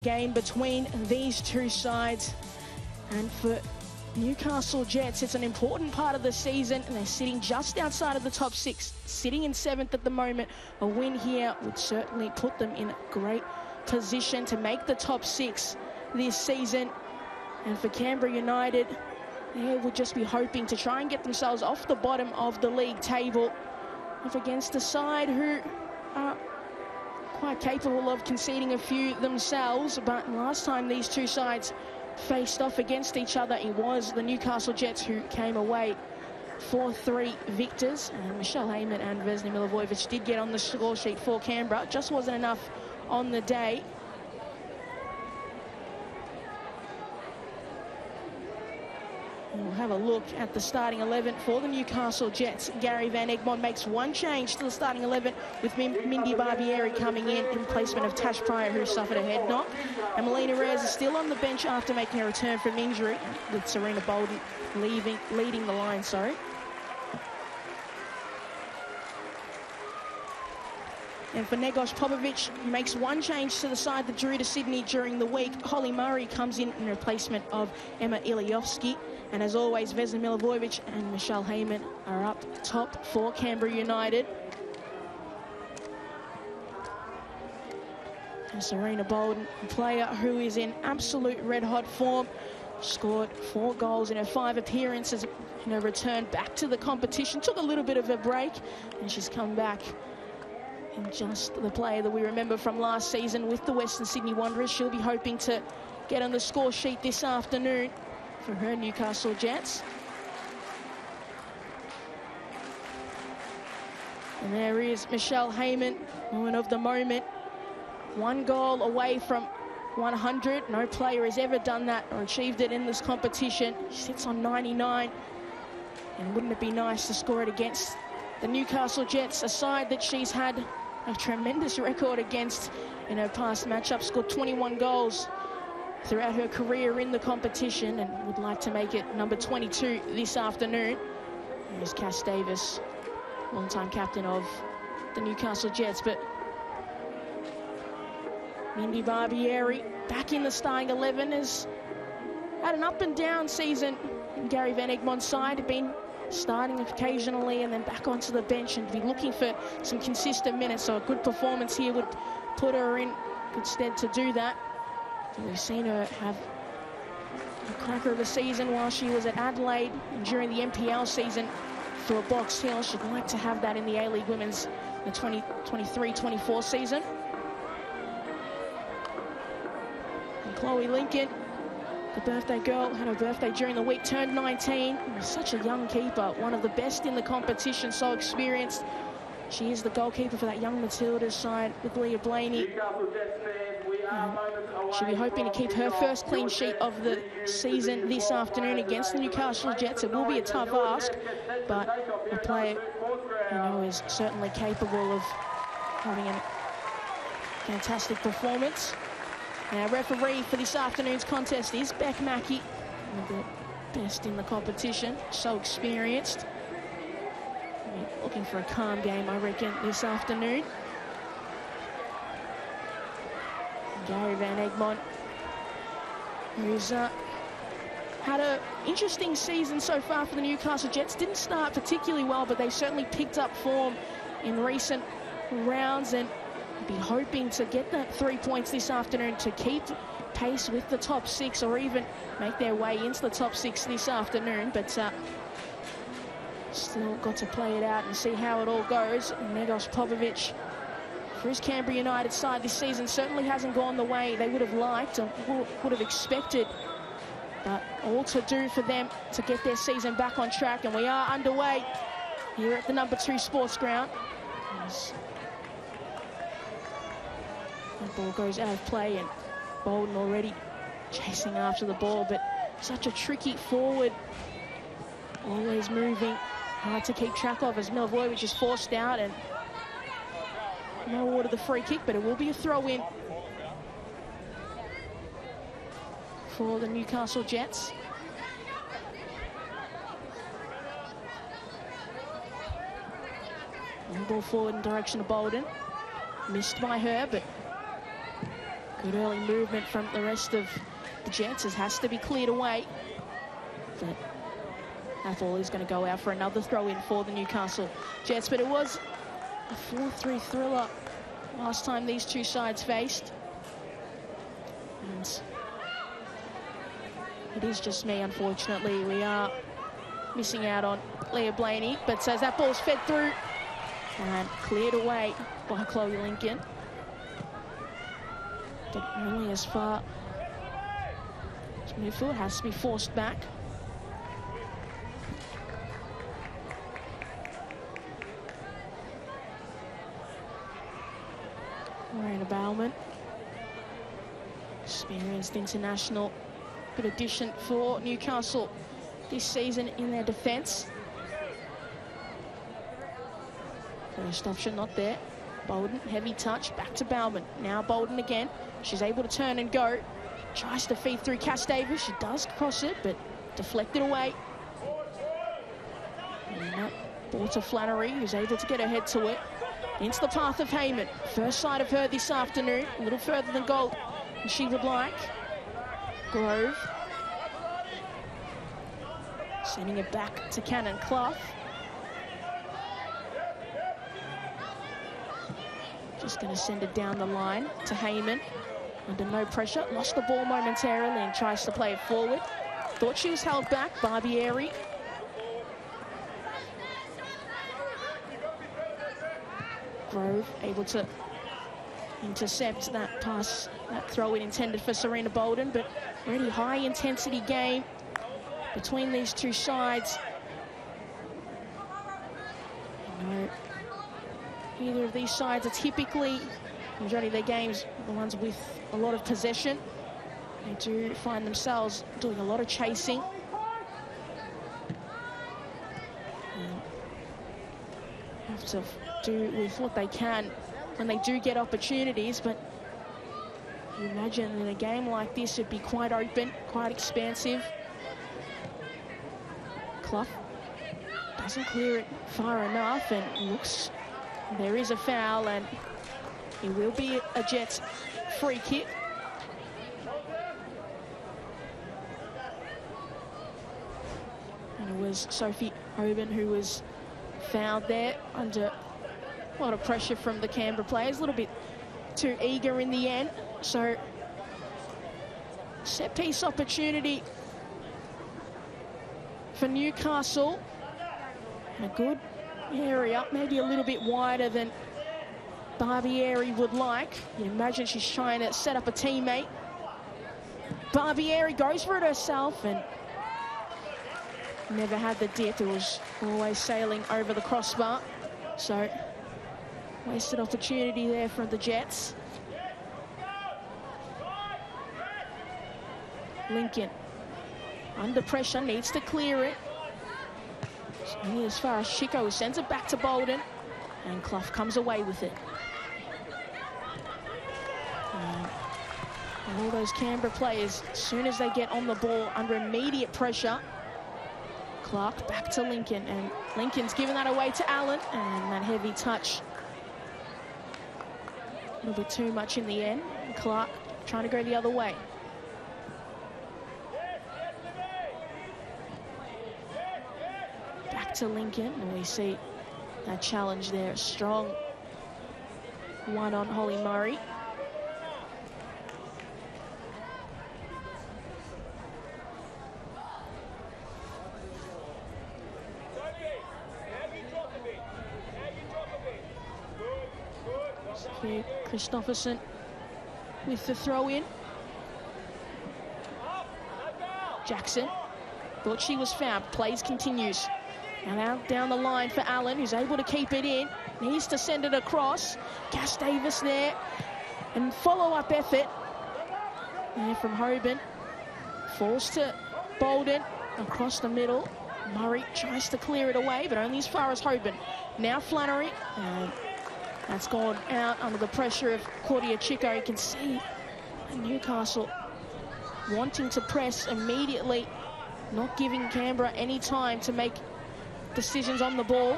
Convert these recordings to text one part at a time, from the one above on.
Game between these two sides, and for Newcastle Jets it's an important part of the season, and they're sitting just outside of the top six, sitting in 7th at the moment. A win here would certainly put them in a great position to make the top 6 this season. And for Canberra United, they would just be hoping to try and get themselves off the bottom of the league table, up against a side who are quite capable of conceding a few themselves. But last time these two sides faced off against each other, it was the Newcastle Jets who came away 4-3 victors. And Michelle Heyman and Vesna Milivojevic did get on the score sheet for Canberra. Just wasn't enough on the day. We'll have a look at the starting 11 for the Newcastle Jets. Gary Van Egmond makes one change to the starting 11, with Mindy Barbieri coming in replacement of Tash Pryor, who suffered a head knock. And Melina Reyes is still on the bench after making a return from injury, with Serena Bolden leading the line. And for Negos Popovic, makes one change to the side that drew to Sydney during the week. Holly Murray comes in replacement of Emma Iliovsky. And as always, Vesna Milivojevic and Michelle Heyman are up top for Canberra United. And Serena Bolden, a player who is in absolute red-hot form, scored 4 goals in her 5 appearances in her return back to the competition. Took a little bit of a break, and she's come back. And just the player that we remember from last season with the Western Sydney Wanderers. She'll be hoping to get on the score sheet this afternoon for her Newcastle Jets. And there is Michelle Heyman, woman of the moment. 1 goal away from 100. No player has ever done that or achieved it in this competition. She sits on 99. And wouldn't it be nice to score it against the Newcastle Jets, a side that she's had a tremendous record against in her past matchup. Scored 21 goals throughout her career in the competition, and would like to make it number 22 this afternoon. There's Cass Davis, longtime captain of the Newcastle Jets. But Mindy Barbieri back in the starting 11, has had an up and down season in Gary Van Egmond's side. Been starting occasionally and then back onto the bench, and be looking for some consistent minutes. So a good performance here would put her in good stead to do that. So we've seen her have a cracker of a season while she was at Adelaide, and during the NPL season for Box Hill. She'd like to have that in the A-League Women's the 2023-24 season. And Chloe Lincoln, the birthday girl, had her birthday during the week, turned 19. Such a young keeper, one of the best in the competition, so experienced. She is the goalkeeper for that young Matildas side with Leah Blaney. She'll be hoping to keep her first clean sheet of the season this afternoon against the Newcastle Jets. It will be a tough ask, but a player is certainly capable of having a fantastic performance. Now, referee for this afternoon's contest is Beck Mackey, one of the best in the competition, so experienced. Looking for a calm game, I reckon, this afternoon. Gary Van Egmond, who's had an interesting season so far for the Newcastle Jets. Didn't start particularly well, but they certainly picked up form in recent rounds, and be hoping to get that 3 points this afternoon to keep pace with the top 6, or even make their way into the top 6 this afternoon. But still got to play it out and see how it all goes. Negos Popovic, for his Canberra United side this season, certainly hasn't gone the way they would have liked or would have expected. But all to do for them to get their season back on track. And we are underway here at the number 2 sports ground. The ball goes out of play, and Bolden already chasing after the ball, but such a tricky forward, always moving, hard to keep track of, as Milivojevic is forced out, and no order the free kick, but it will be a throw-in for the Newcastle Jets. Ball forward in direction of Bolden, missed by her, but Good early movement from the rest of the Jets. It has to be cleared away. But that ball is going to go out for another throw-in for the Newcastle Jets. But it was a 4-3 thriller last time these two sides faced. And it is just me, unfortunately. We are missing out on Leah Blaney. But as that ball's fed through and cleared away by Chloe Lincoln. But only as far as midfield. Has to be forced back. Miranda Bauman, experienced international, good addition for Newcastle this season in their defence. First option not there. Bolden, heavy touch, back to Bauman. Now Bolden again. She's able to turn and go. Tries to feed through Cass Davis. She does cross it, but deflected away. And ball to Flannery, who's able to get her head to it. Into the path of Heyman. First sight of her this afternoon. A little further than goal than she would like. Grove. Sending it back to Cannon Clough. Just going to send it down the line to Heyman. Under no pressure. Lost the ball momentarily and tries to play it forward. Thought she was held back. Barbieri. Grove able to intercept that pass, that throw-in intended for Serena Bolden, but really high-intensity game between these two sides. Neither of these sides are typically, majority of their games, the ones with a lot of possession. They do find themselves doing a lot of chasing. Have to do with what they can when they do get opportunities, but you imagine in a game like this it'd be quite open, quite expansive. Clough doesn't clear it far enough, and looks there is a foul, and it will be a Jets free kick. And it was Sophie Hoban who was fouled there under a lot of pressure from the Canberra players. A little bit too eager in the end. So, set piece opportunity for Newcastle. A good area, maybe a little bit wider than Barbieri would like. You imagine she's trying to set up a teammate. Barbieri goes for it herself and never had the dip. It was always sailing over the crossbar. So, wasted opportunity there for the Jets. Lincoln, under pressure, needs to clear it. Only as far as Chico, who sends it back to Bolden. And Clough comes away with it. And all those Canberra players, as soon as they get on the ball under immediate pressure, Clark back to Lincoln, and Lincoln's giving that away to Allen, and that heavy touch. A little bit too much in the end. And Clark trying to go the other way. Back to Lincoln, and we see that challenge there. Strong one on Holly Murray. Christopherson with the throw-in. Jackson thought she was fouled. Plays continues. And out down the line for Allen, who's able to keep it in. Needs to send it across. Cass Davis there. And follow-up effort there from Hoban. Falls to Bolden across the middle. Murray tries to clear it away, but only as far as Hoban. Now Flannery. And that's gone out under the pressure of Claudia Chico. You can see Newcastle wanting to press immediately, not giving Canberra any time to make decisions on the ball.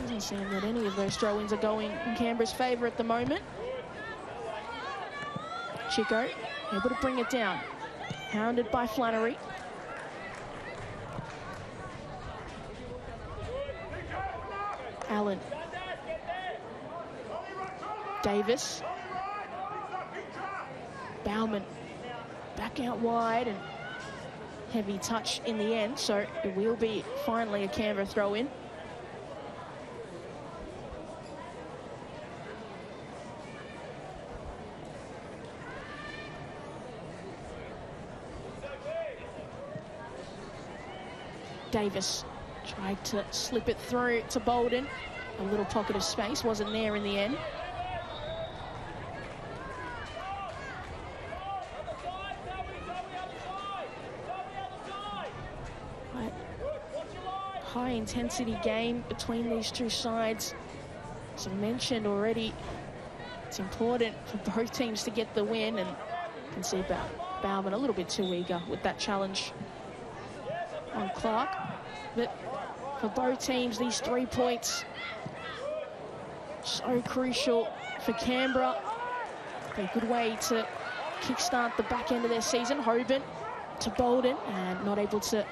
Doesn't seem that any of those throw-ins are going in Canberra's favour at the moment. Chico able to bring it down. Hounded by Flannery. Allen. Davis. Bauman back out wide, and heavy touch in the end, so it will be finally a Canberra throw-in. Davis tried to slip it through to Bolden. A little pocket of space wasn't there in the end. High intensity game between these two sides. As I mentioned already, it's important for both teams to get the win, and you can see Bauman a little bit too eager with that challenge on Clark. But for both teams, these 3 points so crucial for Canberra. A good way to kickstart the back end of their season. Hoban to Bolden, and not able to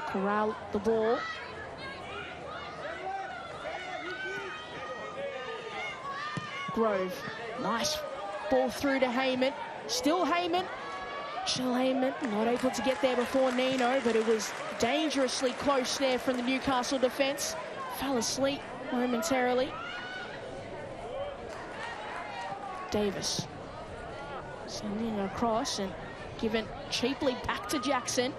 corral the ball. Grove, nice ball through to Heyman. Still Heyman. Shell Heyman not able to get there before Nino, but it was dangerously close there from the Newcastle defence. Fell asleep momentarily. Davis sending across and given cheaply back to Jackson.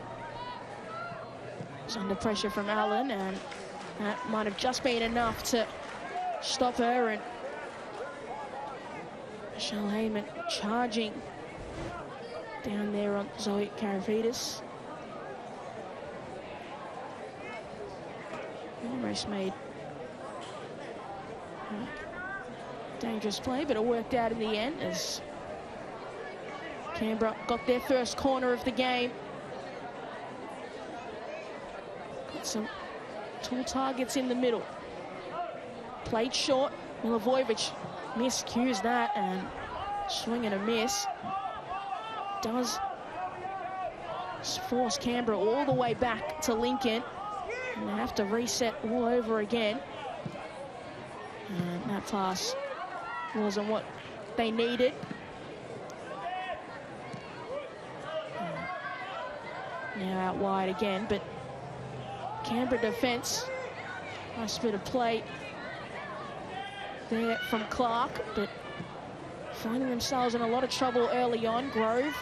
He's under pressure from Allen, and that might have just been enough to stop her. And Shell Heyman charging down there on Zoe Karavidas. Almost made a dangerous play, but it worked out in the end as Canberra got their first corner of the game. Got some tall targets in the middle. Played short. Milivojevic miscues that, and swing and a miss. Does force Canberra all the way back to Lincoln, and they have to reset all over again. And that pass wasn't what they needed. Now out wide again, but Canberra defence, nice bit of play there from Clark, but finding themselves in a lot of trouble early on. Grove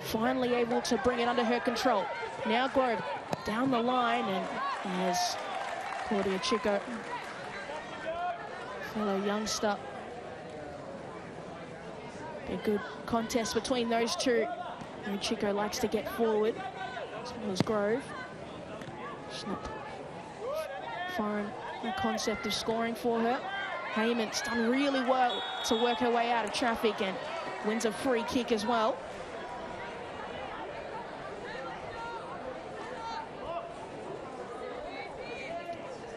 finally able to bring it under her control. Now Grove down the line, and as Claudia Chico, fellow youngster. A good contest between those two. And Chico likes to get forward, as well as Grove. She's not foreign the concept of scoring for her. Heyman's done really well to work her way out of traffic and wins a free kick as well.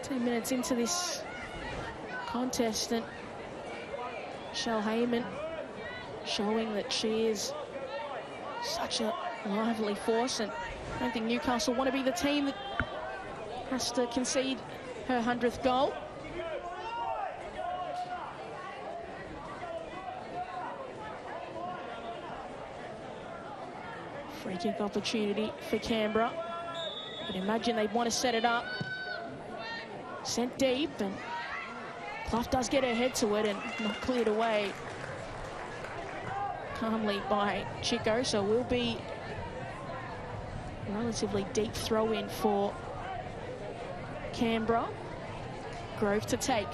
Ten minutes into this contest, and Shell Heyman showing that she is such a lively force, and I don't think Newcastle want to be the team that has to concede her 100th goal. Free kick opportunity for Canberra. But imagine they'd want to set it up. Sent deep, and Clough does get her head to it and not cleared away calmly by Chico, so it will be a relatively deep throw-in for Canberra. Grove to take.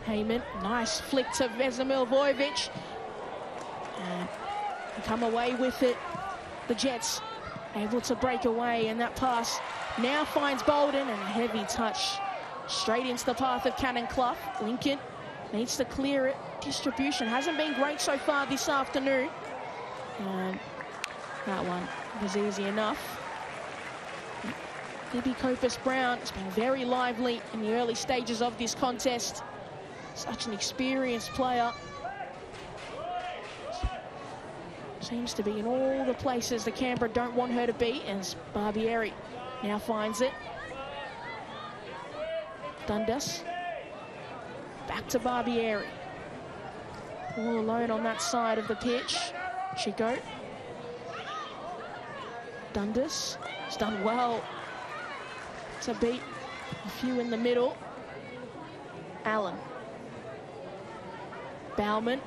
Heyman, nice flick to Vesna Milivojevic. And come away with it. The Jets able to break away, and that pass now finds Bolden, and a heavy touch straight into the path of Cannon Clough. Lincoln needs to clear it. Distribution hasn't been great so far this afternoon. And That one was easy enough. Libby Copus-Brown has been very lively in the early stages of this contest. Such an experienced player. Seems to be in all the places the Canberra don't want her to be, as Barbieri now finds it. Dundas. Back to Barbieri. All alone on that side of the pitch. Chico. Dundas. He's done well to beat a few in the middle. Allen. Bauman.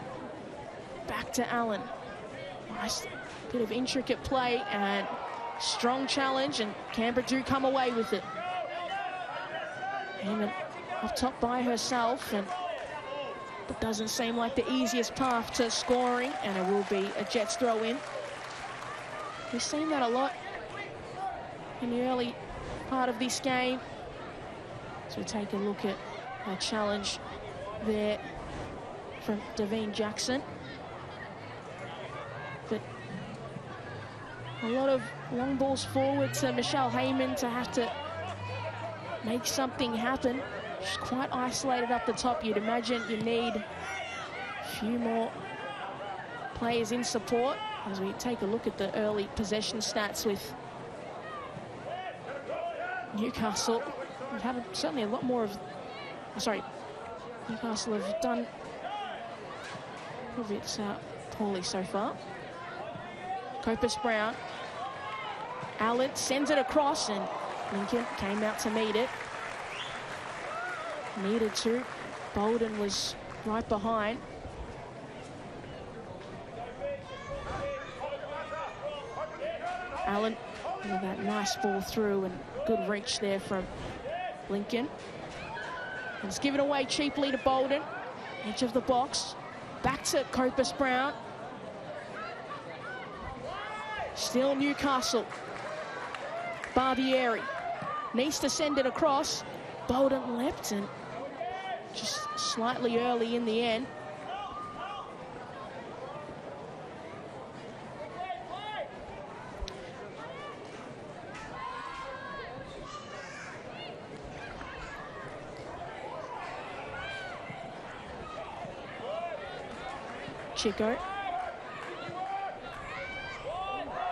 Back to Allen. Nice bit of intricate play and strong challenge, and Canberra do come away with it. Heyman up top by herself, and it doesn't seem like the easiest path to scoring, and it will be a Jets throw in. We've seen that a lot in the early part of this game. So we take a look at a challenge there from Davine Jackson. But a lot of long balls forward to Michelle Heyman to have to make something happen. She's quite isolated up the top. You'd imagine you need a few more players in support. As we take a look at the early possession stats with Newcastle, we've had certainly a lot more of... Newcastle have done a bit poorly so far. Copus-Brown. Allen sends it across, and Lincoln came out to meet it. Needed to. Bolden was right behind. Allen with that nice ball through, and good reach there from Lincoln. And it's given away cheaply to Bolden. Edge of the box. Back to Copus-Brown. Still Newcastle. Barbieri needs to send it across. Bolden leapt, and just slightly early in the end. Chico.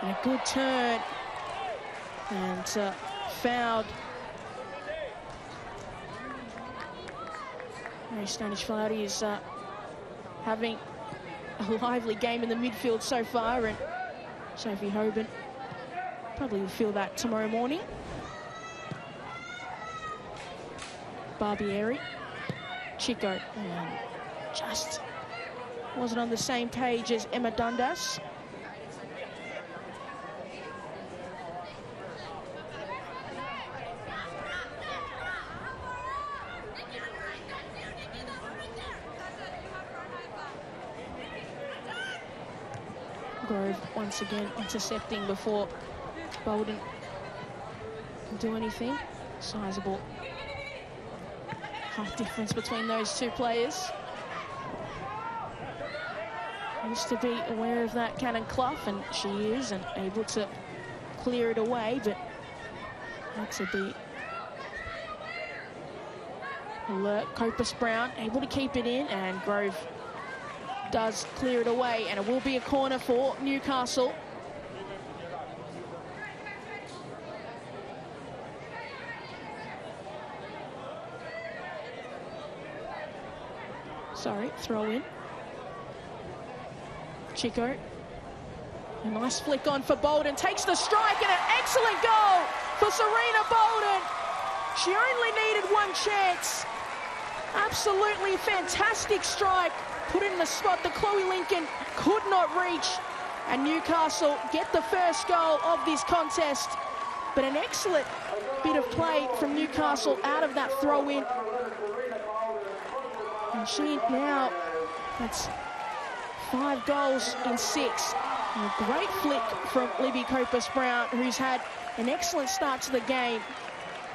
And a good turn. And fouled. Mary Stanish-Flaherty is having a lively game in the midfield so far, and Sophie Hoban probably will feel that tomorrow morning. Barbieri. Chico. And just wasn't on the same page as Emma Dundas. Grove once again intercepting before Bolden can do anything. Sizable height difference between those two players. Used to be aware of that, Cannon Clough, and she is, and able to clear it away, but had to be alert. Copus-Brown able to keep it in, and Grove does clear it away, and it will be a corner for Newcastle. Sorry, throw in. Chico. A nice flick on for Bolden. Takes the strike, and an excellent goal for Serena Bolden. She only needed one chance. Absolutely fantastic strike. Put in the spot that Chloe Lincoln could not reach. And Newcastle get the first goal of this contest. But an excellent bit of play from Newcastle out of that throw-in. And she now, that's 5 goals in 6. And a great flick from Libby Copus-Brown, who's had an excellent start to the game.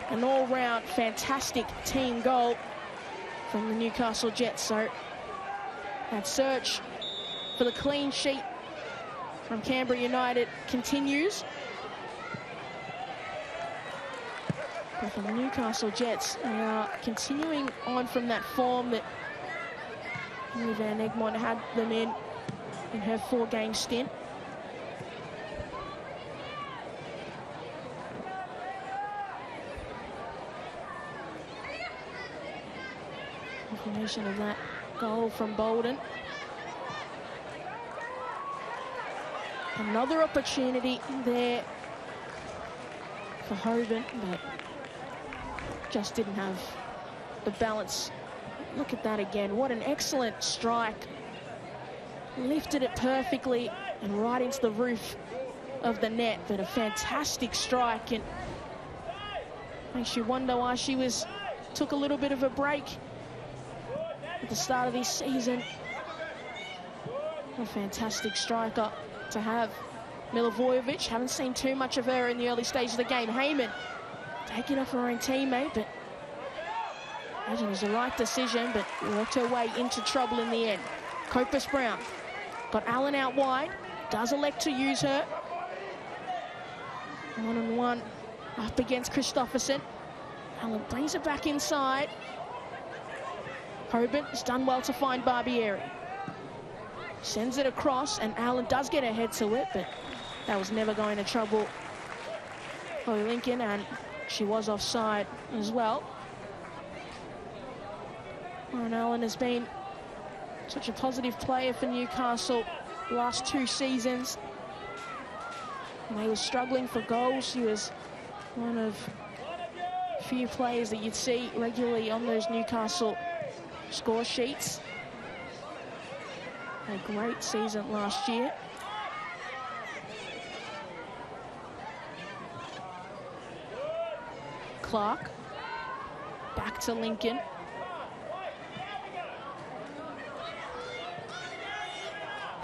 An all-round fantastic team goal from the Newcastle Jets. So that search for the clean sheet from Canberra United continues. But from the Newcastle Jets, they are continuing on from that form that Millie Van Egmond had them in her 4-game stint. Confirmation of that goal from Bolden. Another opportunity there for Hoban, but just didn't have the balance. Look at that again. What an excellent strike. Lifted it perfectly and right into the roof of the net, but a fantastic strike, and makes you wonder why she took a little bit of a break at the start of this season. A fantastic striker to have. Milivojevic, haven't seen too much of her in the early stages of the game. Heyman taking off her own teammate, but I imagine it was the right decision, but worked her way into trouble in the end. Copus Brown got Allen out wide, does elect to use her. 1-on-1 up against Christopherson. Allen brings it back inside. Hoban has done well to find Barbieri. Sends it across, and Allen does get her head to it, but that was never going to trouble Chloe Lincoln, and she was offside as well. Lauren Allen has been such a positive player for Newcastle the last 2 seasons. And they were struggling for goals. She was one of a few players that you'd see regularly on those Newcastle score sheets. A great season last year. Clark back to Lincoln.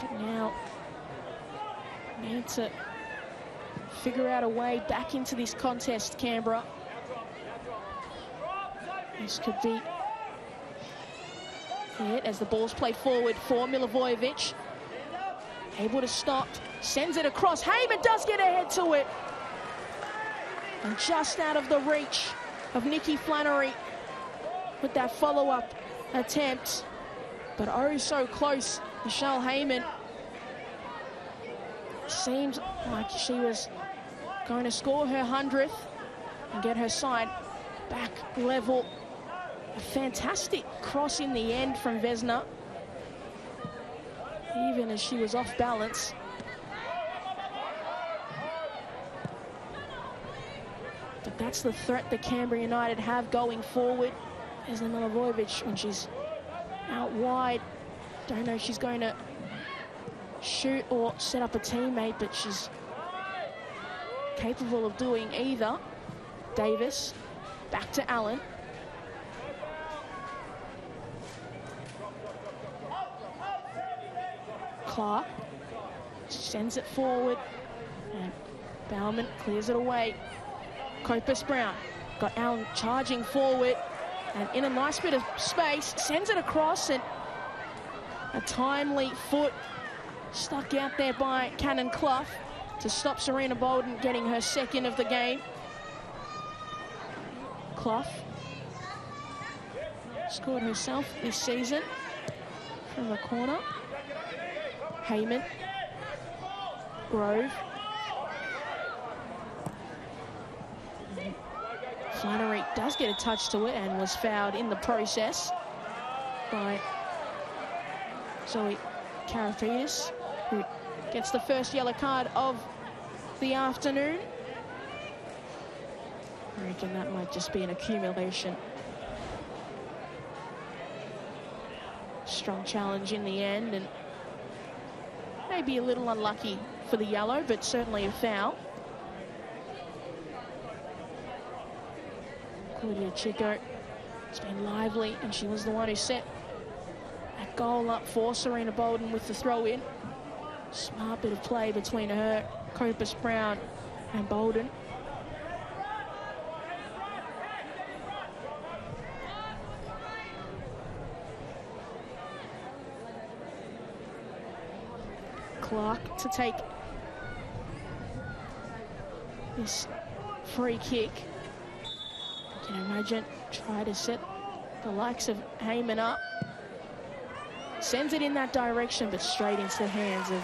But now need to figure out a way back into this contest, Canberra. This could be it as the ball's played forward for Milivojevic. Able to stop, sends it across. Heyman does get ahead to it. And just out of the reach of Nikki Flannery with that follow-up attempt. But oh so close, Michelle Heyman. Seemed like she was going to score her 100th and get her side back level. A fantastic cross in the end from Vesna, even as she was off balance. But that's the threat that Canberra United have going forward. There's Milivojevic when she's out wide. Don't know if she's going to shoot or set up a teammate, but she's capable of doing either. Davis, back to Allen. Clark sends it forward, and Bauman clears it away. Copus Brown got Allen charging forward, and in a nice bit of space, sends it across, and a timely foot stuck out there by Cannon Clough to stop Serena Bolden getting her 2nd of the game. Clough scored herself this season from the corner. Heyman, Grove, Flannery does get a touch to it and was fouled in the process by Zoe Karafitis, who gets the first yellow card of the afternoon. I reckon that might just be an accumulation. Strong challenge in the end, and maybe a little unlucky for the yellow, but certainly a foul. Claudia Chico has been lively, and she was the one who set that goal up for Serena Bolden with the throw-in. Smart bit of play between her, Copus Brown, and Bolden. Clark to take this free kick. You can imagine, try to set the likes of Heyman up. Sends it in that direction, but straight into the hands of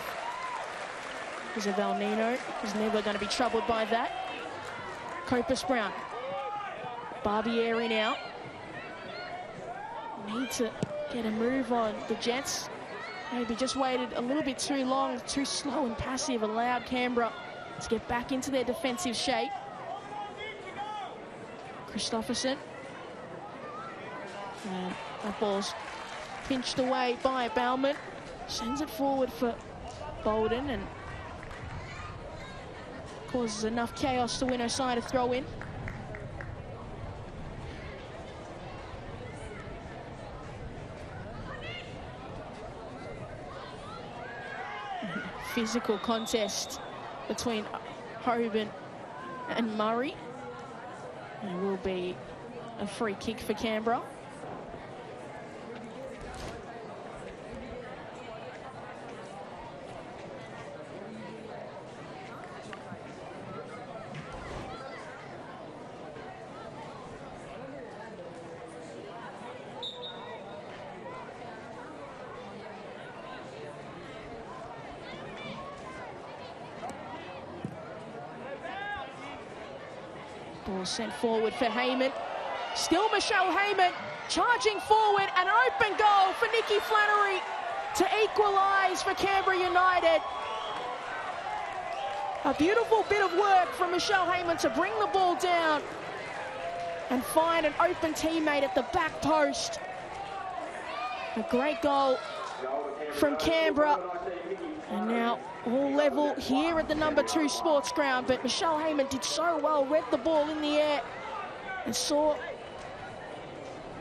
Isabel Nino, who's never going to be troubled by that. Copus Brown. Barbieri now. Need to get a move on the Jets. Maybe just waited a little bit too long, too slow and passive, allowed Canberra to get back into their defensive shape. Christopherson. And that ball's pinched away by Bauman. Sends it forward for Bolden and causes enough chaos to win her side a throw in. Physical contest between Hoban and Murray. It will be a free kick for Canberra. Ball sent forward for Heyman. Still Michelle Heyman charging forward. An open goal for Nikki Flannery to equalise for Canberra United. A beautiful bit of work from Michelle Heyman to bring the ball down and find an open teammate at the back post. A great goal from Canberra. And now all level here at the #2 sports ground, but Michelle Heyman did so well, read the ball in the air and saw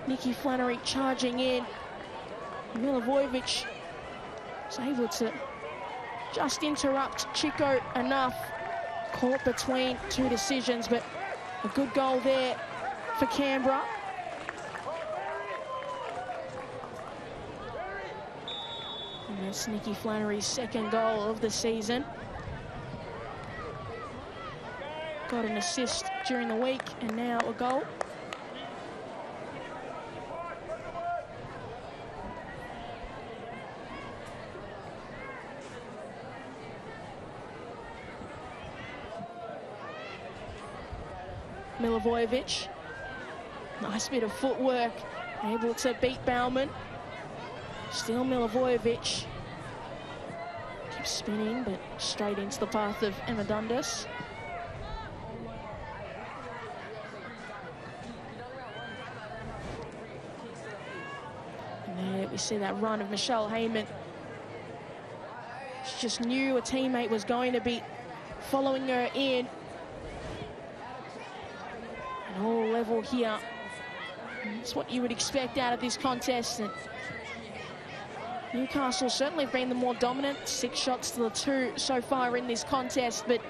Nikki Flannery charging in. Milivojevic was able to just interrupt Chico enough, caught between two decisions, but a good goal there for Canberra. And that's Nikki Flannery's second goal of the season. Got an assist during the week and now a goal. Milivojevic, nice bit of footwork, able to beat Bauman. Still Milivojevic, keeps spinning, but straight into the path of Emma Dundas. And there we see that run of Michelle Heyman. She just knew a teammate was going to be following her in. And all level here. It's what you would expect out of this contest. And Newcastle certainly have been the more dominant, 6 shots to the 2 so far in this contest, but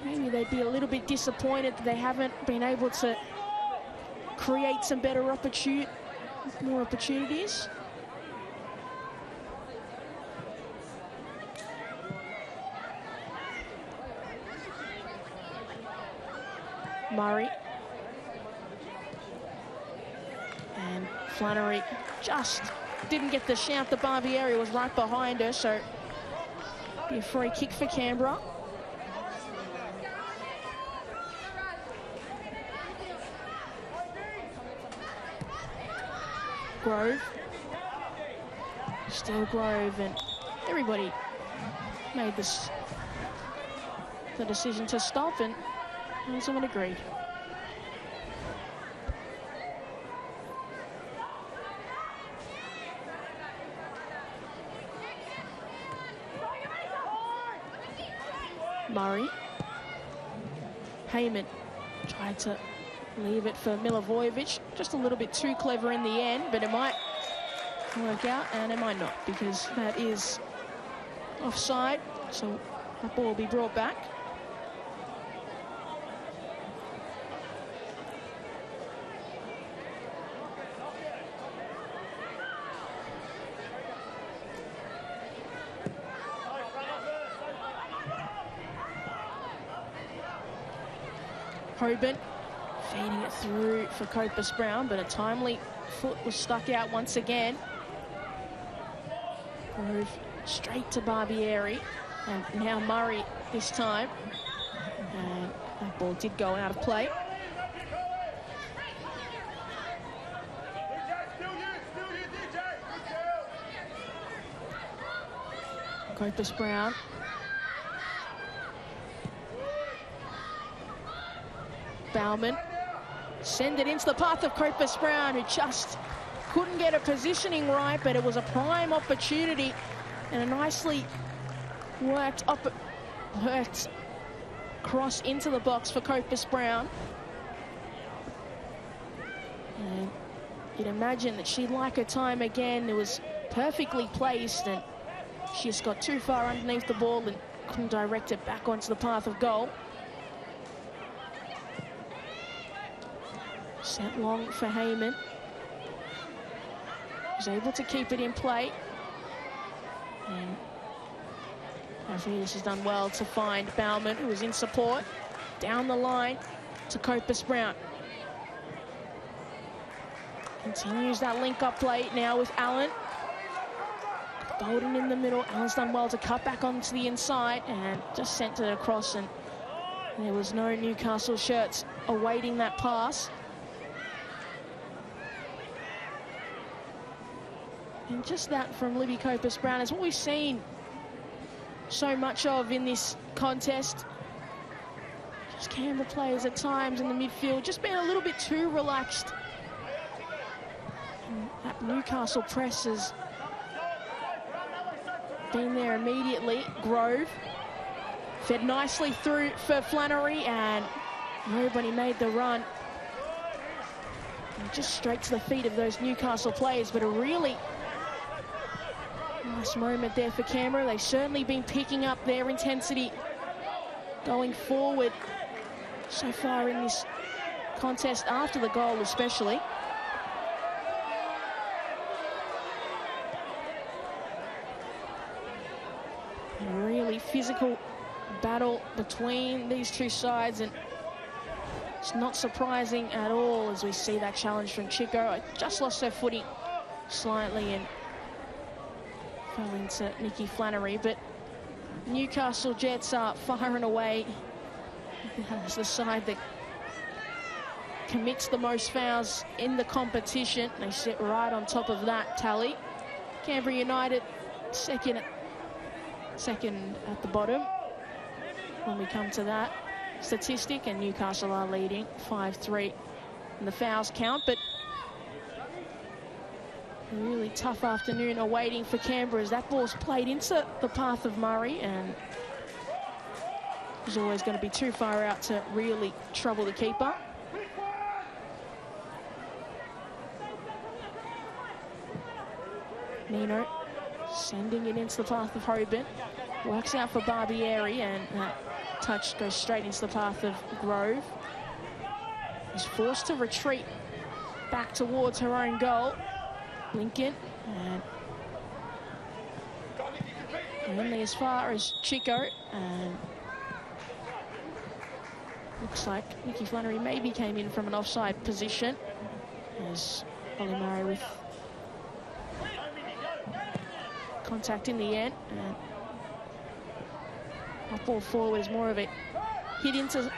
maybe they'd be a little bit disappointed that they haven't been able to create some better more opportunities. Murray. And Flannery just didn't get the shout. The Barbieri was right behind her, so be a free kick for Canberra. Grove. Still Grove, and everybody made the decision to stop, and someone agreed. Murray. Heyman tried to leave it for Milivojevic. Just a little bit too clever in the end, but it might work out and it might not, because that is offside. So that ball will be brought back. Hoban feeding it through for Copus Brown, but a timely foot was stuck out once again. Grove straight to Barbieri, and now Murray this time. And that ball did go out of play. Copus Brown. Bauman. Send it into the path of Copus Brown, who just couldn't get a positioning right, but it was a prime opportunity and a nicely worked cross into the box for Copus Brown. And you'd imagine that she'd like her time again. It was perfectly placed, and she just got too far underneath the ball and couldn't direct it back onto the path of goal. Sent long for Heyman. Was able to keep it in play. And Avridis has done well to find Bauman, who was in support. Down the line to Copus Brown. Continues that link-up play now with Allen. Bolden in the middle. Allen's done well to cut back onto the inside and just sent it across, and there was no Newcastle shirts awaiting that pass. And just that from Libby Copus Brown is what we've seen so much of in this contest. Just Canberra players at times in the midfield just being a little bit too relaxed. And that Newcastle press has been there immediately. Grove fed nicely through for Flannery, and nobody made the run. And just straight to the feet of those Newcastle players, but a really nice moment there for Canberra. They've certainly been picking up their intensity going forward so far in this contest, after the goal especially. A really physical battle between these two sides, and it's not surprising at all as we see that challenge from Chico. I just lost her footing slightly and fell into Nikki Flannery, but Newcastle Jets are far and away as the side that commits the most fouls in the competition. They sit right on top of that tally. Canberra United second at the bottom when we come to that statistic, and Newcastle are leading 5-3 in the fouls count. But a really tough afternoon awaiting for Canberra as that ball's played into the path of Murray, and is always going to be too far out to really trouble the keeper. Nino sending it into the path of Hoban. Works out for Barbieri, and that touch goes straight into the path of Grove. He's forced to retreat back towards her own goal. Lincoln, and only as far as Chico, and looks like Nikki Flannery maybe came in from an offside position, as Ollie Murray with contact in the end, and that ball forward is more of a hit into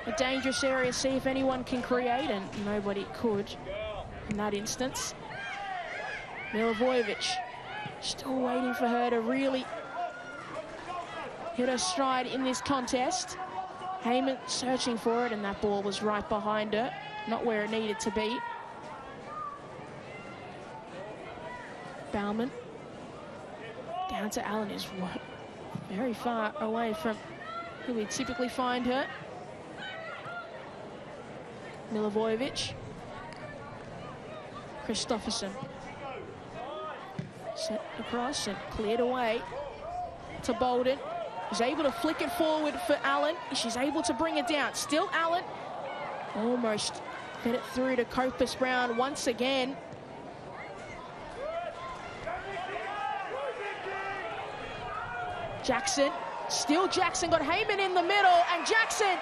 a dangerous area, see if anyone can create, and nobody could in that instance. Milivojevic still waiting for her to really hit her stride in this contest. Heyman searching for it, and that ball was right behind her, not where it needed to be. Bauman down to Allen, is very far away from who we'd typically find her. Milivojevic. Christopherson. Set across and cleared away to Bolden. Is able to flick it forward for Allen. She's able to bring it down. Still Allen. Almost fed it through to Copus Brown once again. Jackson. Still Jackson got Heyman in the middle, and Jackson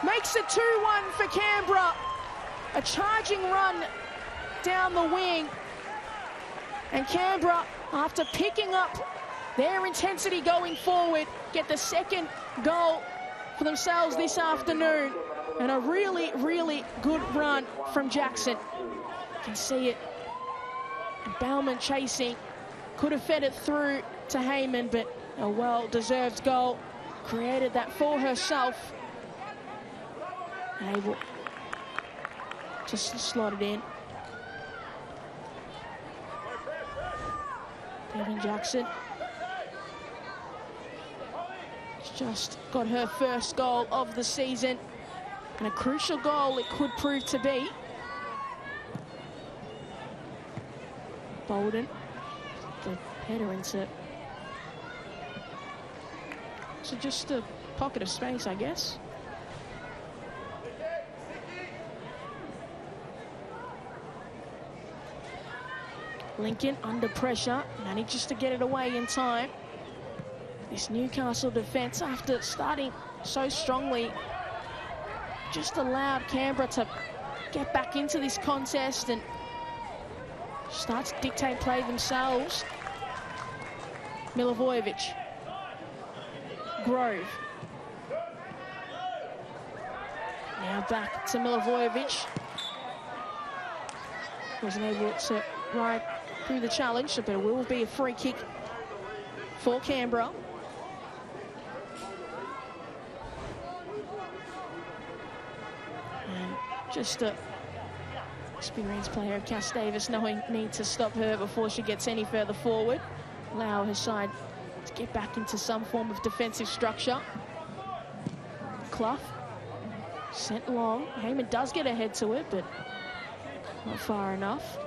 makes it 2-1 for Canberra. A charging run down the wing. And Canberra, after picking up their intensity going forward, get the second goal for themselves this afternoon. And a really, really good run from Jackson. You can see it. Bauman chasing. Could have fed it through to Heyman, but a well-deserved goal. Created that for herself. Able just to slot it in. Devin Jackson just got her first goal of the season, and a crucial goal it could prove to be. Bolden, the header into, so just a pocket of space, I guess. Lincoln under pressure, manages to get it away in time. This Newcastle defence, after starting so strongly, just allowed Canberra to get back into this contest and start to dictate play themselves. Milivojevic. Grove. Now back to Milivojevic. Wasn't able to ride through the challenge, but it will be a free kick for Canberra. And just a experienced player, Cass Davis, knowing need to stop her before she gets any further forward. Allow her side to get back into some form of defensive structure. Clough sent long. Heyman does get ahead to it, but not far enough.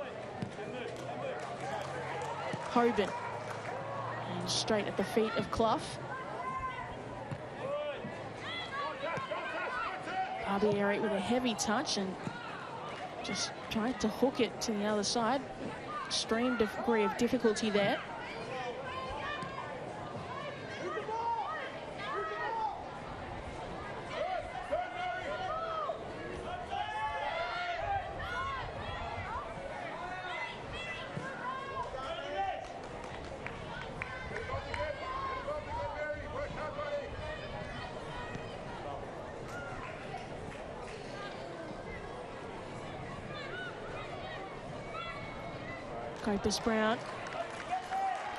Hoban. And straight at the feet of Clough. Barbieri with a heavy touch and just tried to hook it to the other side. Extreme degree of difficulty there. Copus Brown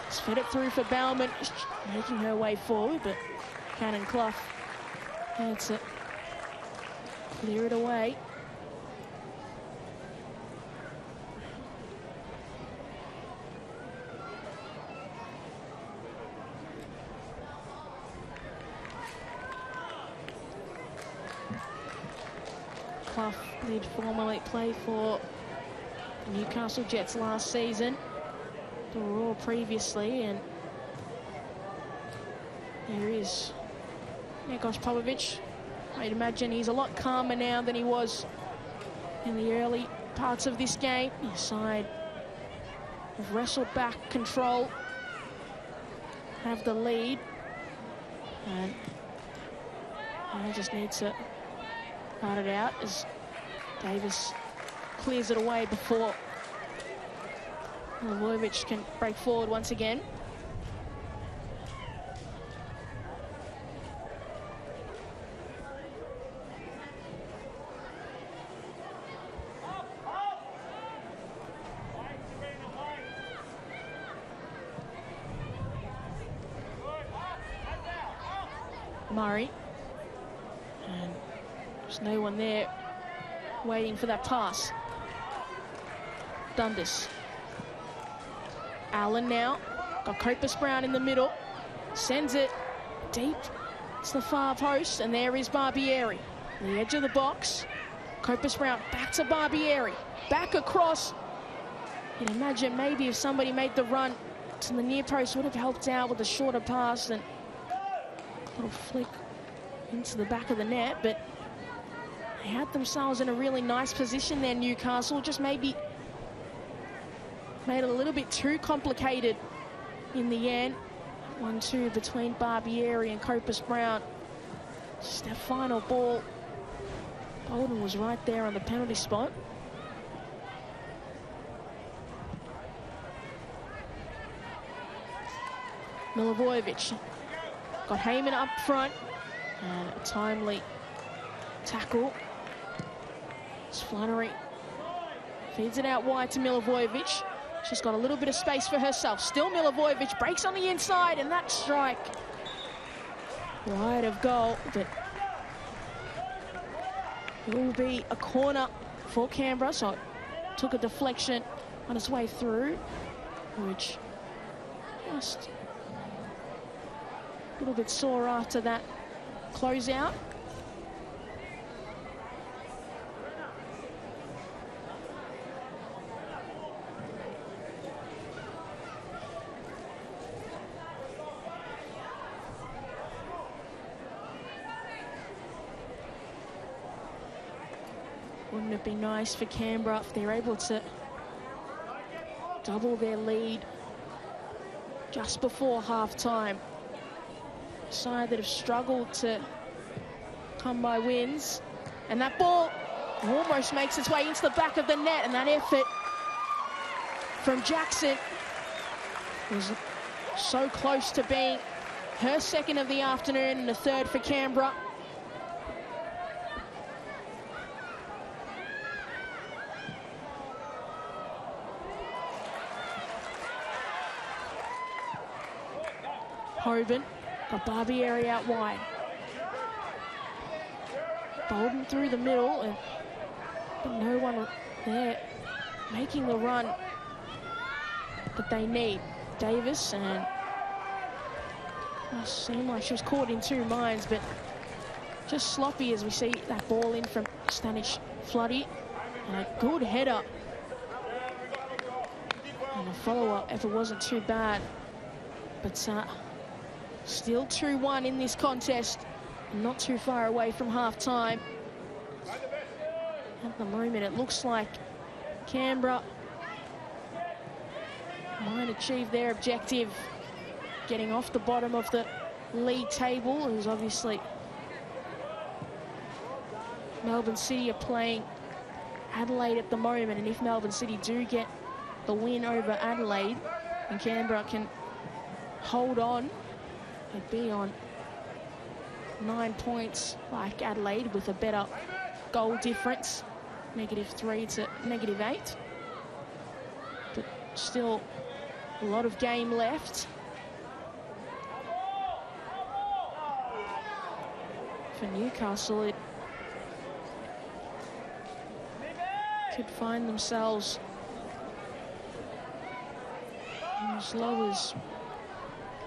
just fed it through for Bauman, making her way forward, but Cannon Clough had to clear it away. Clough did formerly play for Newcastle Jets last season, the Roar previously, and there is Nikos Popovic. I'd imagine he's a lot calmer now than he was in the early parts of this game. His side have wrestled back control, have the lead, and I just need to cut it out as Davis clears it away before Milivojevic can break forward once again. Murray. And there's no one there waiting for that pass. Dundas. Allen now. Got Copus Brown in the middle. Sends it deep. It's the far post, and there is Barbieri. On the edge of the box. Copus Brown back to Barbieri. Back across. You'd imagine maybe if somebody made the run to the near post would have helped out with a shorter pass and a little flick into the back of the net, but they had themselves in a really nice position there, Newcastle. Just maybe made it a little bit too complicated in the end. 1-2 between Barbieri and Copus Brown. Just that final ball Bolden was right there on the penalty spot. Milivojevic got Heyman up front, and a timely tackle. It's Flannery. Feeds it out wide to Milivojevic. She's got a little bit of space for herself. Still Milivojevic breaks on the inside, and that strike wide of goal, but it will be a corner for Canberra. So it took a deflection on its way through, which just a little bit sore after that closeout. Wouldn't it be nice for Canberra if they're able to double their lead just before half-time? A side that have struggled to come by wins. And that ball almost makes its way into the back of the net, and that effort from Jackson was so close to being her second of the afternoon and the third for Canberra. Hoban got Barbieri out wide. Bolden through the middle, and but no one there making the run that they need. Davis, and it seemed like she was caught in two minds, but just sloppy as we see that ball in from Stanic Floody. And a good header. And the follow-up effort wasn't too bad, but still 2-1 in this contest, not too far away from half-time. At the moment, it looks like Canberra might achieve their objective, getting off the bottom of the league table. Who's obviously Melbourne City are playing Adelaide at the moment, and if Melbourne City do get the win over Adelaide, and Canberra can hold on, it'd be on 9 points like Adelaide with a better goal difference, -3 to -8. But still a lot of game left. For Newcastle, it could find themselves as low as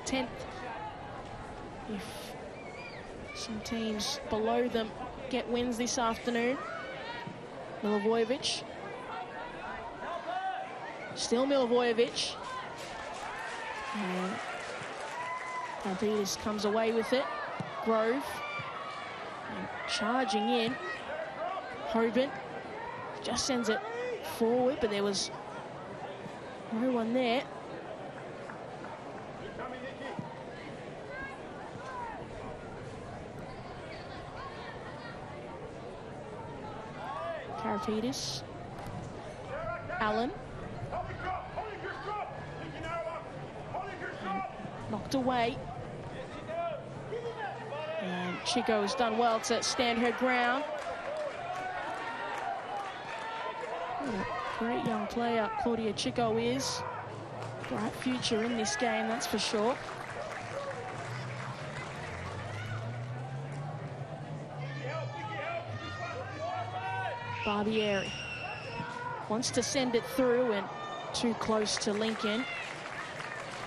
10th if some teams below them get wins this afternoon. Milivojevic. Still Milivojevic. And Alvidas comes away with it. Grove. And charging in. Hoban just sends it forward, but there was no one there. Karapetis. Allen. And knocked away. And Chico has done well to stand her ground. What a great young player Claudia Chico is. Bright future in this game, that's for sure. Barbieri wants to send it through, and too close to Lincoln.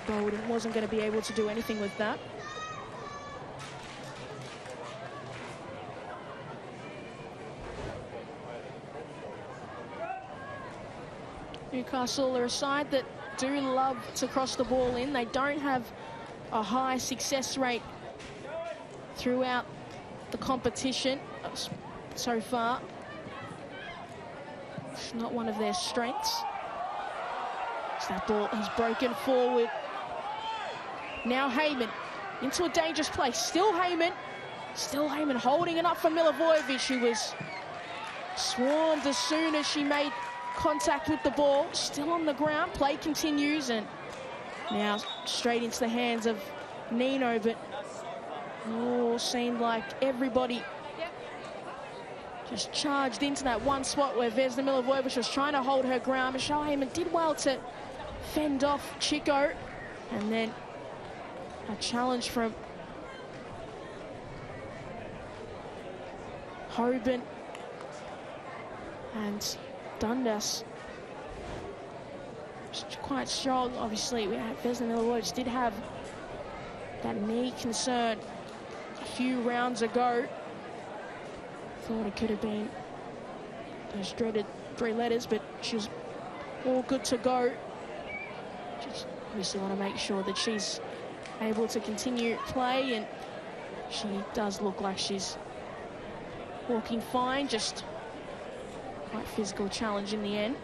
Bolden wasn't going to be able to do anything with that. Newcastle are a side that do love to cross the ball in. They don't have a high success rate throughout the competition so far. It's not one of their strengths. So that ball is broken forward. Now Heyman into a dangerous place. Still Heyman holding it up for Milivojevic, who was swarmed as soon as she made contact with the ball. Still on the ground, play continues, and now straight into the hands of Nino, but oh, seemed like everybody just charged into that one spot where Vesna Milivojevic was trying to hold her ground. Michelle Heyman did well to fend off Chico, and then a challenge from Hoban and Dundas. Quite strong. Obviously, Vesna Milivojevic did have that knee concern a few rounds ago. Thought it could have been those dreaded 3 letters, but she was all good to go. Just obviously want to make sure that she's able to continue play, and she does look like she's walking fine. Just quite physical challenge in the end.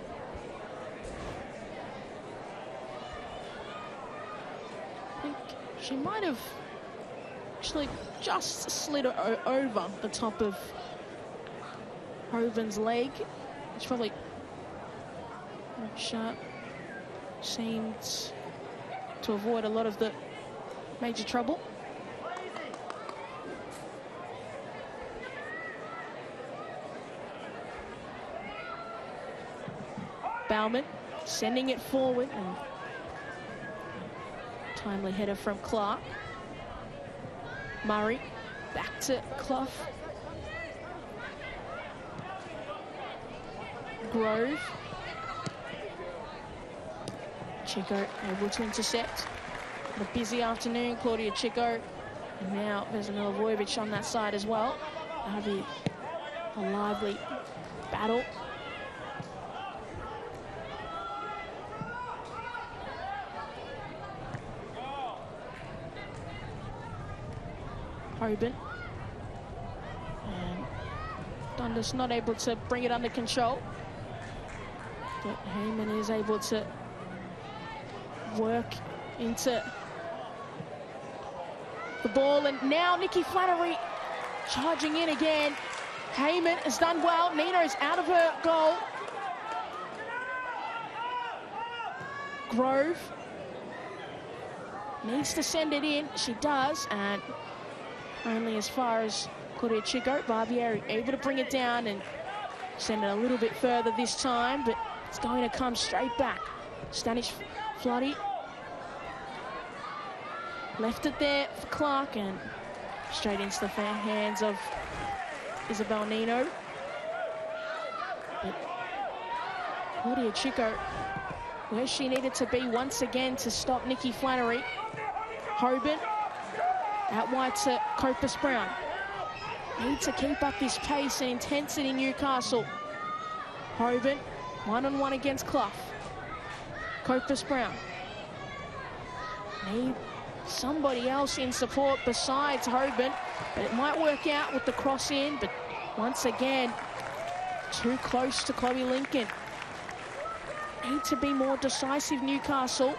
I think she might have actually just slid over the top of Hoban's leg, which probably sharp seemed to avoid a lot of the major trouble. Bauman sending it forward, and timely header from Clark. Murray back to Clough. Grove. Chico able to intercept. A busy afternoon, Claudia Chico. And now Vesna Milivojevic on that side as well. That'll be a lively battle. Hoban. And Dundas not able to bring it under control. But Heyman is able to work into the ball, and now Nikki Flannery charging in again. Heyman has done well. Nino's out of her goal. Grove needs to send it in. She does, and only as far as Claudia Chico. Barbieri able to bring it down and send it a little bit further this time, but it's going to come straight back. Stanish Floody left it there for Clark, and straight into the hands of Isabel Nino. But Claudia Chico, where she needed to be once again to stop Nikki Flannery. Hoban out wide to Copus Brown. Need to keep up this pace and intensity, Newcastle. Hoban one-on-one against Clough. Copus Brown. Need somebody else in support besides Hoban, but it might work out with the cross in, but once again, too close to Chloe Lincoln. Need to be more decisive, Newcastle.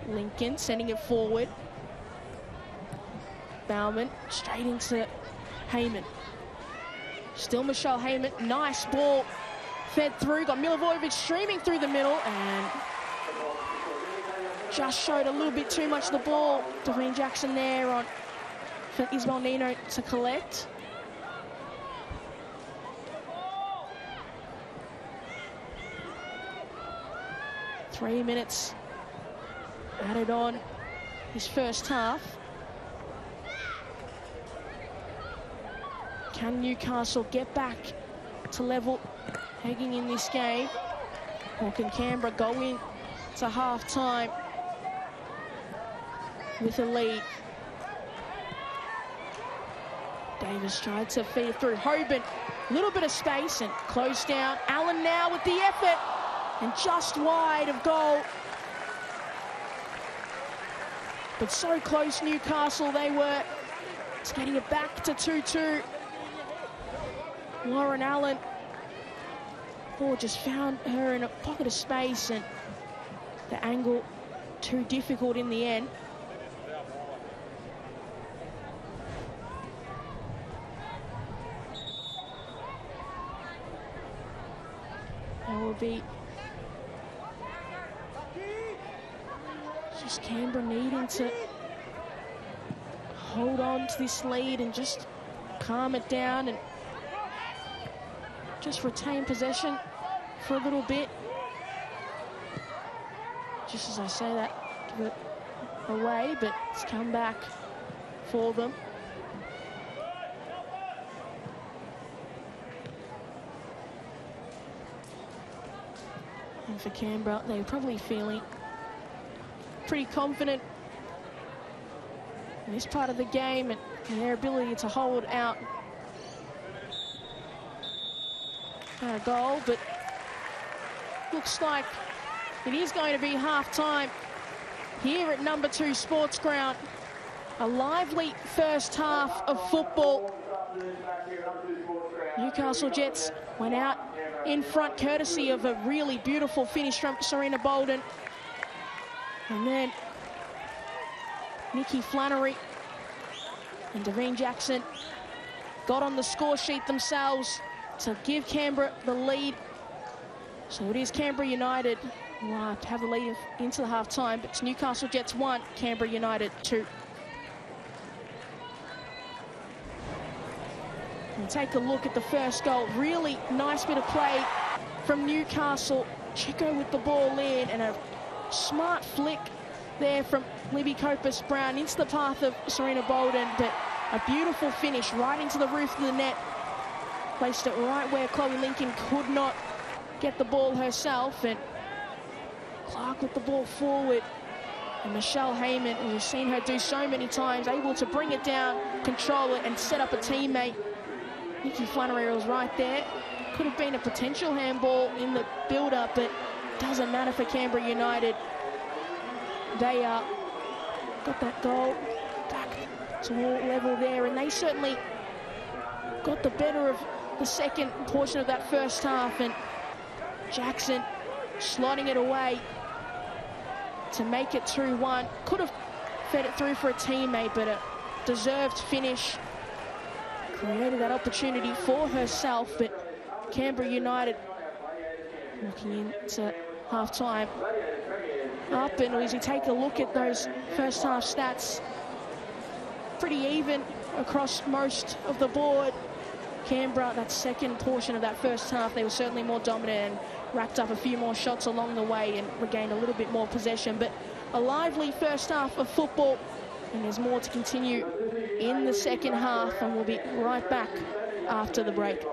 Lincoln sending it forward. Bauman straight into Heyman. Still Michelle Heyman. Nice ball. Fed through. Got Milivojevic streaming through the middle, and just showed a little bit too much of the ball. Doreen Jackson there on for Isabel Nino to collect. Three minutes added on his first half. Can Newcastle get back to level hanging in this game, or can Canberra go in to half-time with a lead? Davis tried to feed through. Hoban A little bit of space and close down. Allen now with the effort and just wide of goal. But so close, Newcastle, they were. It's getting it back to 2-2. Lauren Allen. Ball just found her in a pocket of space and the angle too difficult in the end. There will be just Canberra needing to hold on to this lead and just calm it down and just retain possession for a little bit. Just as I say that, give it away, but it's come back for them. And for Canberra, they're probably feeling pretty confident in this part of the game and their ability to hold out a goal, but looks like it is going to be half-time here at number 2 Sports Ground. A lively first half of football. Newcastle Jets went out in front courtesy of a really beautiful finish from Serena Bolden. And then Nikki Flannery and Davine Jackson got on the score sheet themselves to give Canberra the lead. So it is Canberra United who have the lead into the half-time, but it's Newcastle Jets 1, Canberra United 2. And take a look at the first goal. Really nice bit of play from Newcastle. Chico with the ball in and a smart flick there from Libby Copus-Brown into the path of Serena Bolden, but a beautiful finish right into the roof of the net. Placed it right where Chloe Lincoln could not get the ball herself, and Clark with the ball forward. And Michelle Heyman, who we've seen her do so many times, able to bring it down, control it, and set up a teammate. Nikki Flannery was right there. Could have been a potential handball in the build-up, but doesn't matter for Canberra United. They got that goal back to all level there, and they certainly got the better of the second portion of that first half, and Jackson slotting it away to make it 2-1. Could have fed it through for a teammate, but a deserved finish. Created that opportunity for herself, but Canberra United looking into half-time up, and as we take a look at those first half stats, pretty even across most of the board. Canberra, that second portion of that first half, they were certainly more dominant and racked up a few more shots along the way and regained a little bit more possession, but a lively first half of football, and there's more to continue in the second half, and we'll be right back after the break.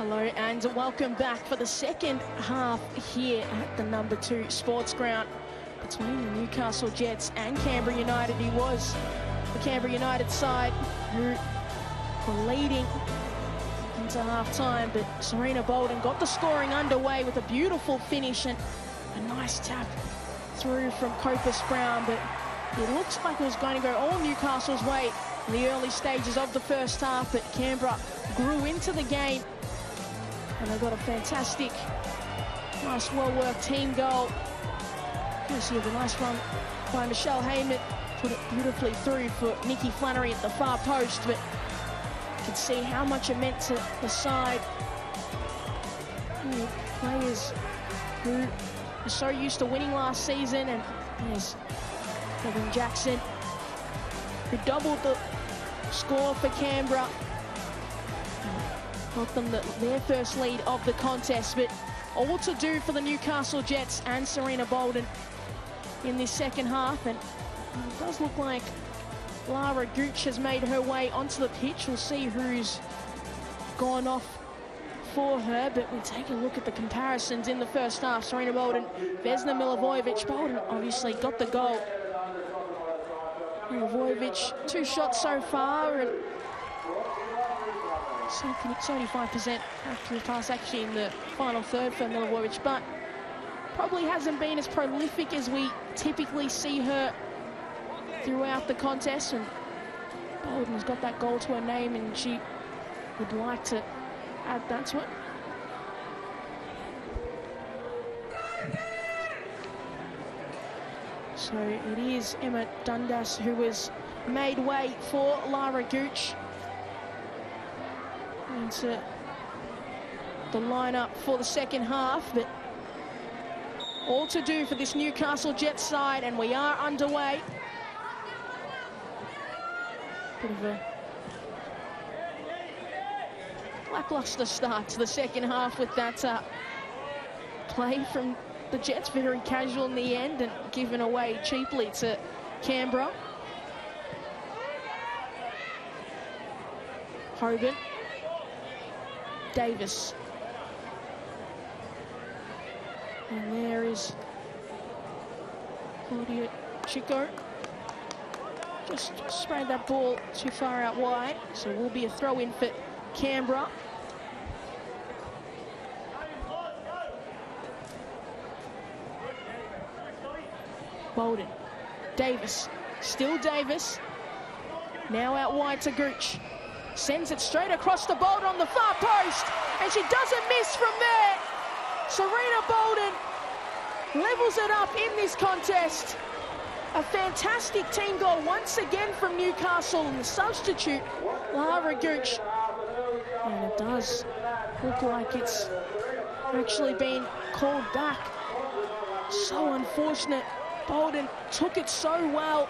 Hello and welcome back for the second half here at the number 2 sports ground between the Newcastle Jets and Canberra United. It was the Canberra United side who were leading into half-time, but Serena Bolden got the scoring underway with a beautiful finish and a nice tap through from Copus Brown, but it looks like it was going to go all Newcastle's way in the early stages of the first half, but Canberra grew into the game and they got a fantastic, nice, well-worked team goal. You see the nice run by Michelle Heyman, put it beautifully through for Nikki Flannery at the far post, but you can see how much it meant to the side. Players who are so used to winning last season, and there's Kevin Jackson, who doubled the score for Canberra. Got them their first lead of the contest, but all to do for the Newcastle Jets and Serena Bolden in this second half. And it does look like Lara Gooch has made her way onto the pitch. We'll see who's gone off for her, but we take a look at the comparisons in the first half. Serena Bolden, Vesna Milivojevic. Bolden obviously got the goal. Milivojevic, 2 shots so far, and 75% accurate pass actually in the final third for Milivojevic, but probably hasn't been as prolific as we typically see her throughout the contest. And Bolden has got that goal to her name, and she would like to add that to it. So it is Emma Dundas who has made way for Lara Gooch into the lineup for the second half, but all to do for this Newcastle Jets side, and we are underway. Bit of a lackluster start to the second half with that play from the Jets, very casual in the end and given away cheaply to Canberra. Hogan, Davis, and there is Claudia Chico. Just sprayed that ball too far out wide, so it will be a throw-in for Canberra. Bolden, Davis, still Davis, now out wide to Gooch. Sends it straight across the Bolden on the far post, and she doesn't miss from there. Serena Bolden levels it up in this contest. A fantastic team goal once again from Newcastle, and the substitute, Lara Gooch. And it does look like it's actually been called back. So unfortunate. Bolden took it so well.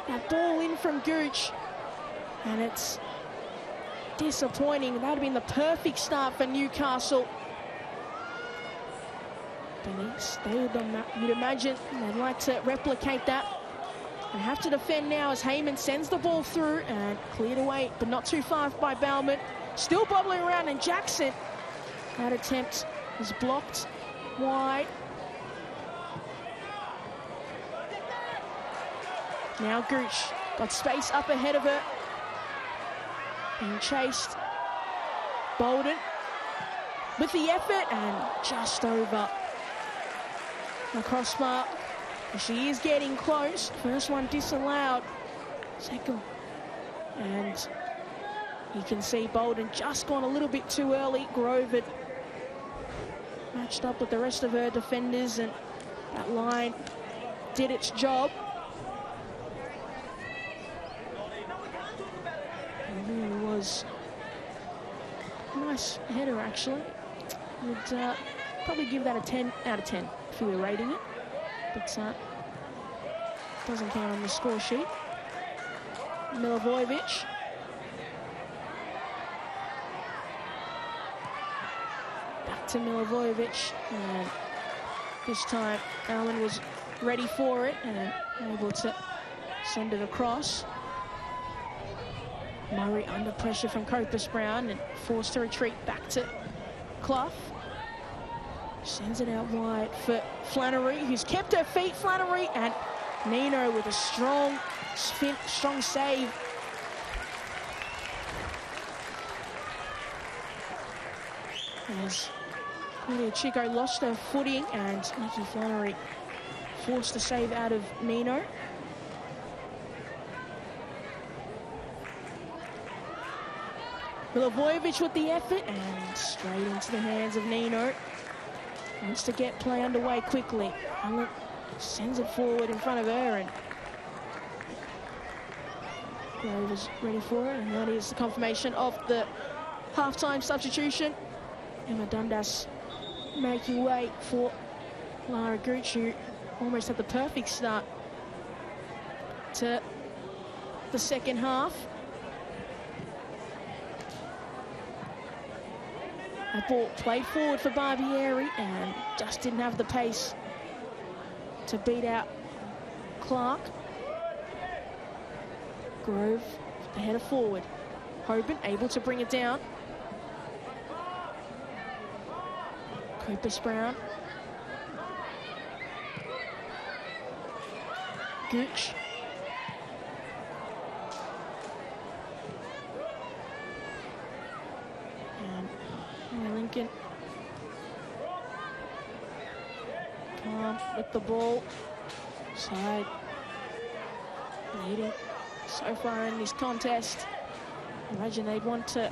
That ball in from Gooch. And it's disappointing. That would have been the perfect start for Newcastle. You'd imagine they'd like to replicate that. They have to defend now as Heyman sends the ball through and cleared away, but not too far by Bauman. Still bobbling around, and Jackson. That attempt was blocked wide. Now Gooch got space up ahead of her. Being chased. Bolden with the effort and just over the crossbar. She is getting close. First one disallowed. Second. And you can see Bolden just gone a little bit too early. Grove had matched up with the rest of her defenders, and that line did its job. It really was a nice header, actually. Would probably give that a 10 out of 10 if we were rating it, but doesn't count on the score sheet. Milivojevic. Back to Milivojevic, and this time Allen was ready for it and able to send it across. Murray under pressure from Copus Brown and forced to retreat back to Clough. Sends it out wide for Flannery, who's kept her feet. Flannery and Nino with a strong save. As Claudia Chico lost her footing and Nikki Flannery forced a save out of Nino. Milivojevic with the effort and straight into the hands of Nino. Wants to get play underway quickly. Allen sends it forward in front of her and Grove is ready for it, and that is the confirmation of the half-time substitution. Emma Dundas making way for Lara Gooch, who almost had the perfect start to the second half. A ball played forward for Barbieri and just didn't have the pace to beat out Clark. Grove, the header forward. Hoban able to bring it down. Copus Brown. Gooch. And Lincoln. Calm with the ball. Side. Leading so far in this contest. Imagine they'd want to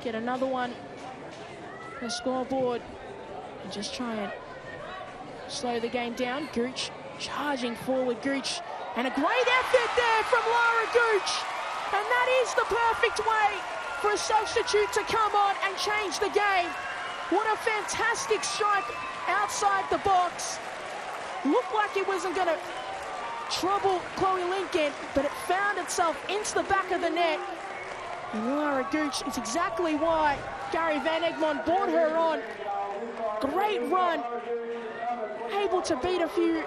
get another one on the scoreboard and just try and slow the game down. Gooch charging forward. Gooch, and a great effort there from Lara Gooch, and that is the perfect way for a substitute to come on and change the game. What a fantastic strike outside the box. Looked like it wasn't going to trouble Chloe Lincoln, but it found itself into the back of the net. And Lara Gooch is exactly why Gary Van Egmond brought her on. Great run, able to beat a few.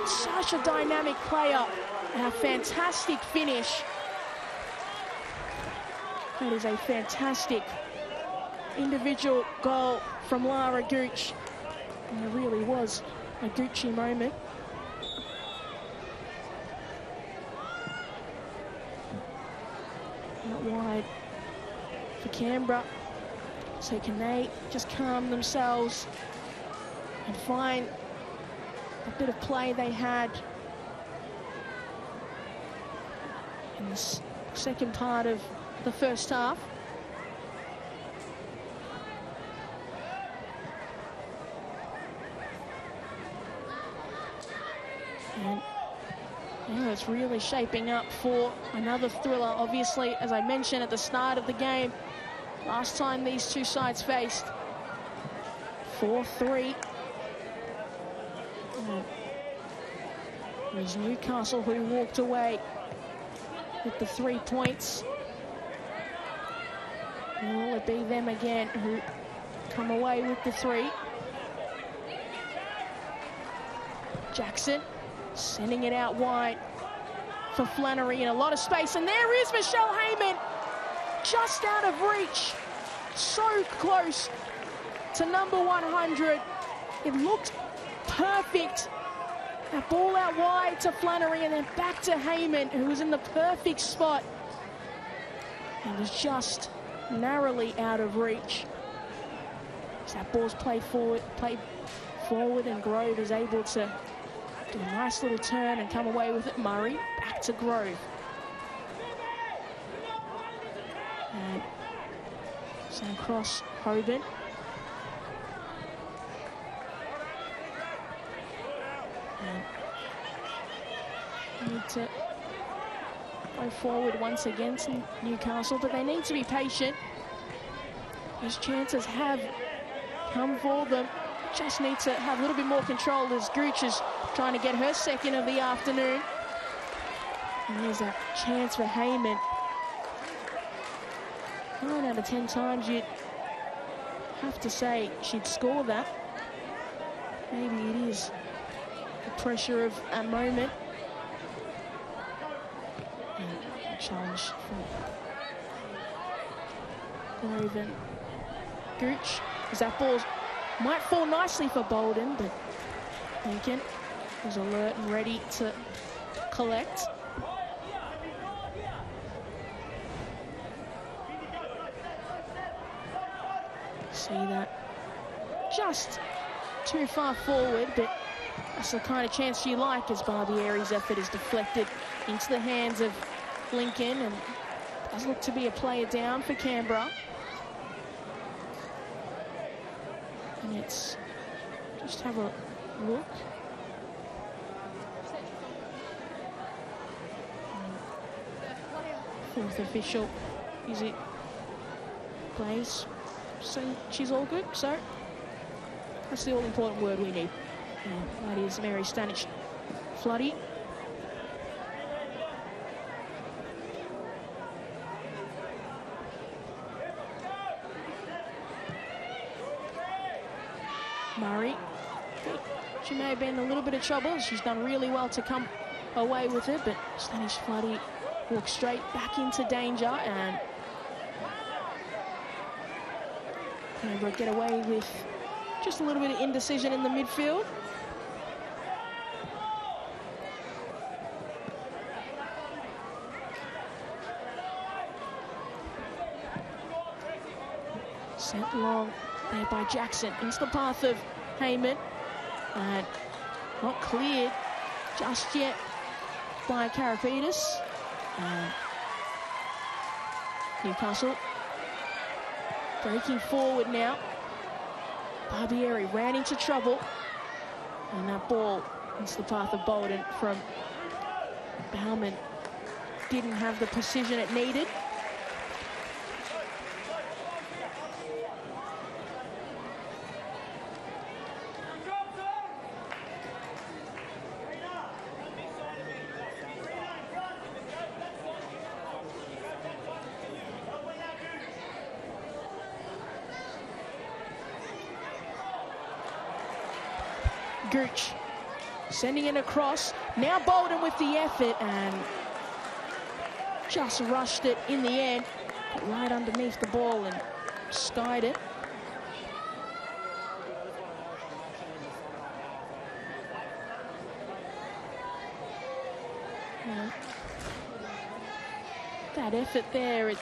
Such a dynamic player, and a fantastic finish. That is a fantastic individual goal from Lara Gooch. And it really was a Gucci moment. Out wide for Canberra. So can they just calm themselves and find a bit of play they had in the second part of the first half. And yeah, it's really shaping up for another thriller. Obviously, as I mentioned at the start of the game, last time these two sides faced, 4-3. It was Newcastle who walked away with the 3 points. Will it be them again who come away with the 3? Jackson sending it out wide for Flannery in a lot of space, and there is Michelle Heyman, just out of reach, so close to number 100. It looked perfect. That ball out wide to Flannery and then back to Heyman, who was in the perfect spot and was just narrowly out of reach. So that ball's played forward, and Grove is able to do a nice little turn and come away with it. Murray back to Grove. And same cross, Hoban. And need to go forward once again to Newcastle, but they need to be patient. Those chances have come for them. Just need to have a little bit more control as Gooch is trying to get her second of the afternoon. And there's a chance for Heyman. 9 out of 10 times you'd have to say she'd score that. Maybe it is the pressure of a moment. And Challenge from Raven Gooch, as that ball might fall nicely for Bolden, but Lincoln was alert and ready to collect. See that just too far forward, but that's the kind of chance you like, as Barbieri's effort is deflected into the hands of Lincoln, and does look to be a player down for Canberra. And it's just have a look. Fourth official, is it plays? So she's all good, so that's the all-important word we need. And that is Mary Stanich-Floody. Murray, she may have been in a little bit of trouble. She's done really well to come away with it, but Stanich-Floody walks straight back into danger, and Canberra get away with just a little bit of indecision in the midfield. Sent long there by Jackson into the path of Heyman, and not cleared just yet by Karapetis. Newcastle breaking forward now. Barbieri ran into trouble, and that ball into the path of Bolden from Bauman didn't have the precision it needed. Gooch sending it across. Now Bolden with the effort, and just rushed it in the end, right underneath the ball and skied it. That effort there, it's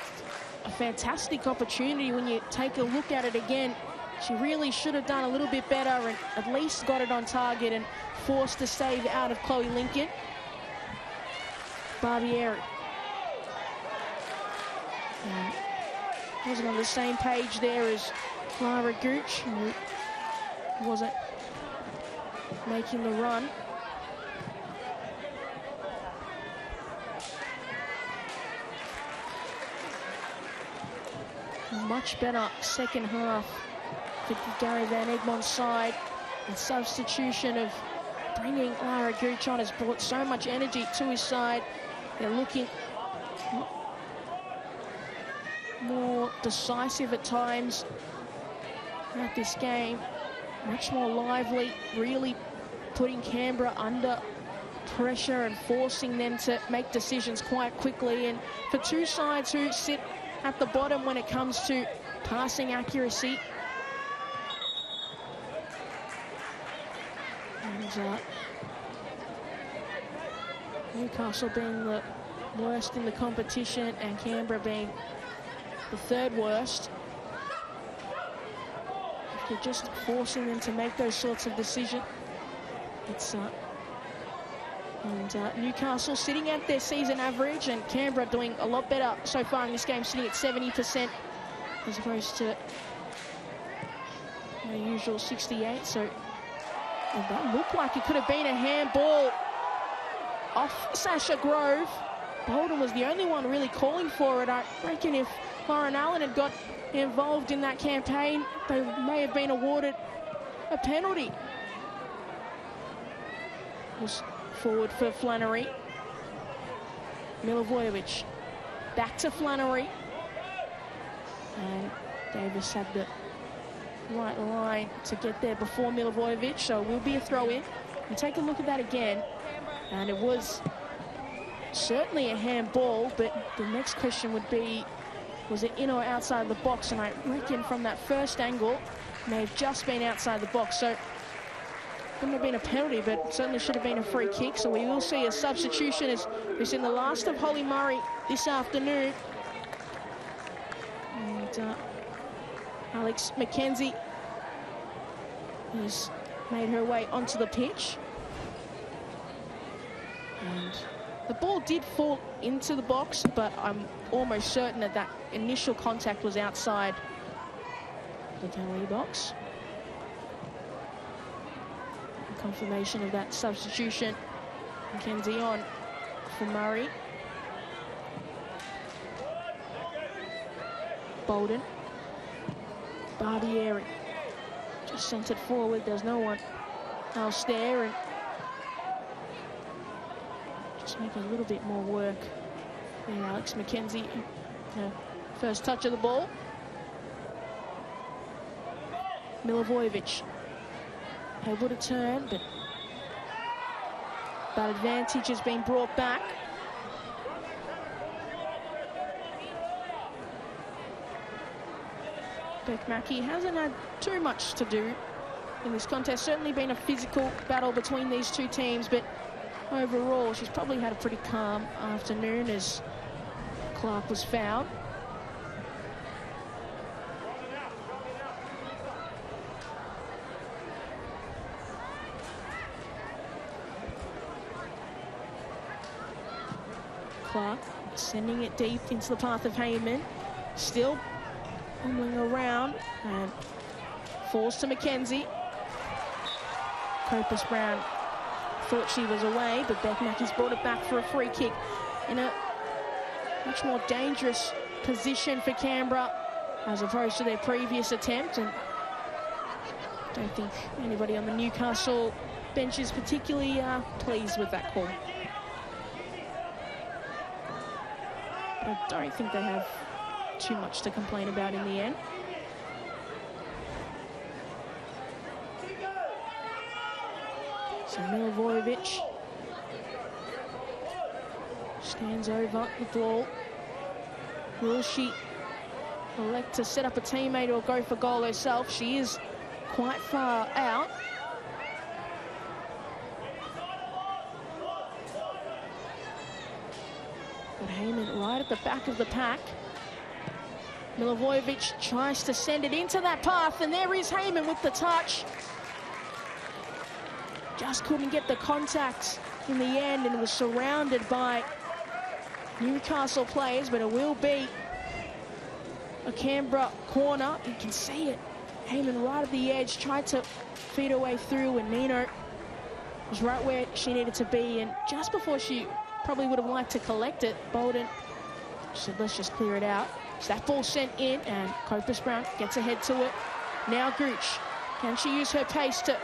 a fantastic opportunity when you take a look at it again. She really should have done a little bit better and at least got it on target and forced a save out of Chloe Lincoln. Barbieri. Wasn't on the same page there as Lara Gooch, who wasn't making the run. A much better second half for Gary Van Egmont's side. The substitution of bringing Lara Gooch on has brought so much energy to his side. They're looking more decisive at times at this game. Much more lively, really putting Canberra under pressure and forcing them to make decisions quite quickly. And for two sides who sit at the bottom when it comes to passing accuracy, and Newcastle being the worst in the competition and Canberra being the third worst, if you're just forcing them to make those sorts of decisions, it's Newcastle sitting at their season average, and Canberra doing a lot better so far in this game, sitting at 70% as opposed to their usual 68. So that looked like it could have been a handball off Sasha Grove. Bolden was the only one really calling for it. I reckon if Lauren Allen had got involved in that campaign, they may have been awarded a penalty. Was forward for Flannery. Milivojevic back to Flannery. And Davis had the right line to get there before Milivojevic, so it will be a throw-in. You take a look at that again, and it was certainly a handball, but the next question would be, was it in or outside the box? And I reckon from that first angle, it may have just been outside the box. So wouldn't have been a penalty, but certainly should have been a free kick. So we will see a substitution as we've seen the last of Holly Murray this afternoon. And Alex McKenzie has made her way onto the pitch. And the ball did fall into the box, but I'm almost certain that that initial contact was outside the penalty box. Confirmation of that substitution. McKenzie on for Murray. Bolden. Barbieri just sent it forward. There's no one else there, and just make a little bit more work there. Alex McKenzie, first touch of the ball. Milivojevic able to turn, but that advantage has been brought back. Beck Mackey hasn't had too much to do in this contest. Certainly been a physical battle between these two teams, but overall she's probably had a pretty calm afternoon as Clark was fouled. Clark sending it deep into the path of Heyman. Still fumbling around and falls to McKenzie. Copus Brown thought she was away, but Beck Mackey's brought it back for a free kick in a much more dangerous position for Canberra as opposed to their previous attempt. And I don't think anybody on the Newcastle bench is particularly pleased with that call. But I don't think they have too much to complain about in the end. So Milivojevic stands over the ball. Will she elect to set up a teammate or go for goal herself? She is quite far out. But Heyman right at the back of the pack. Milivojevic tries to send it into that path, and there is Heyman with the touch. Just couldn't get the contact in the end and was surrounded by Newcastle players, but it will be a Canberra corner. You can see it. Heyman right at the edge, tried to feed her way through, and Nino was right where she needed to be. And just before she probably would have liked to collect it, Bolden said, let's just clear it out. So that ball sent in, and Copus Brown gets ahead to it. Now Gooch, can she use her pace to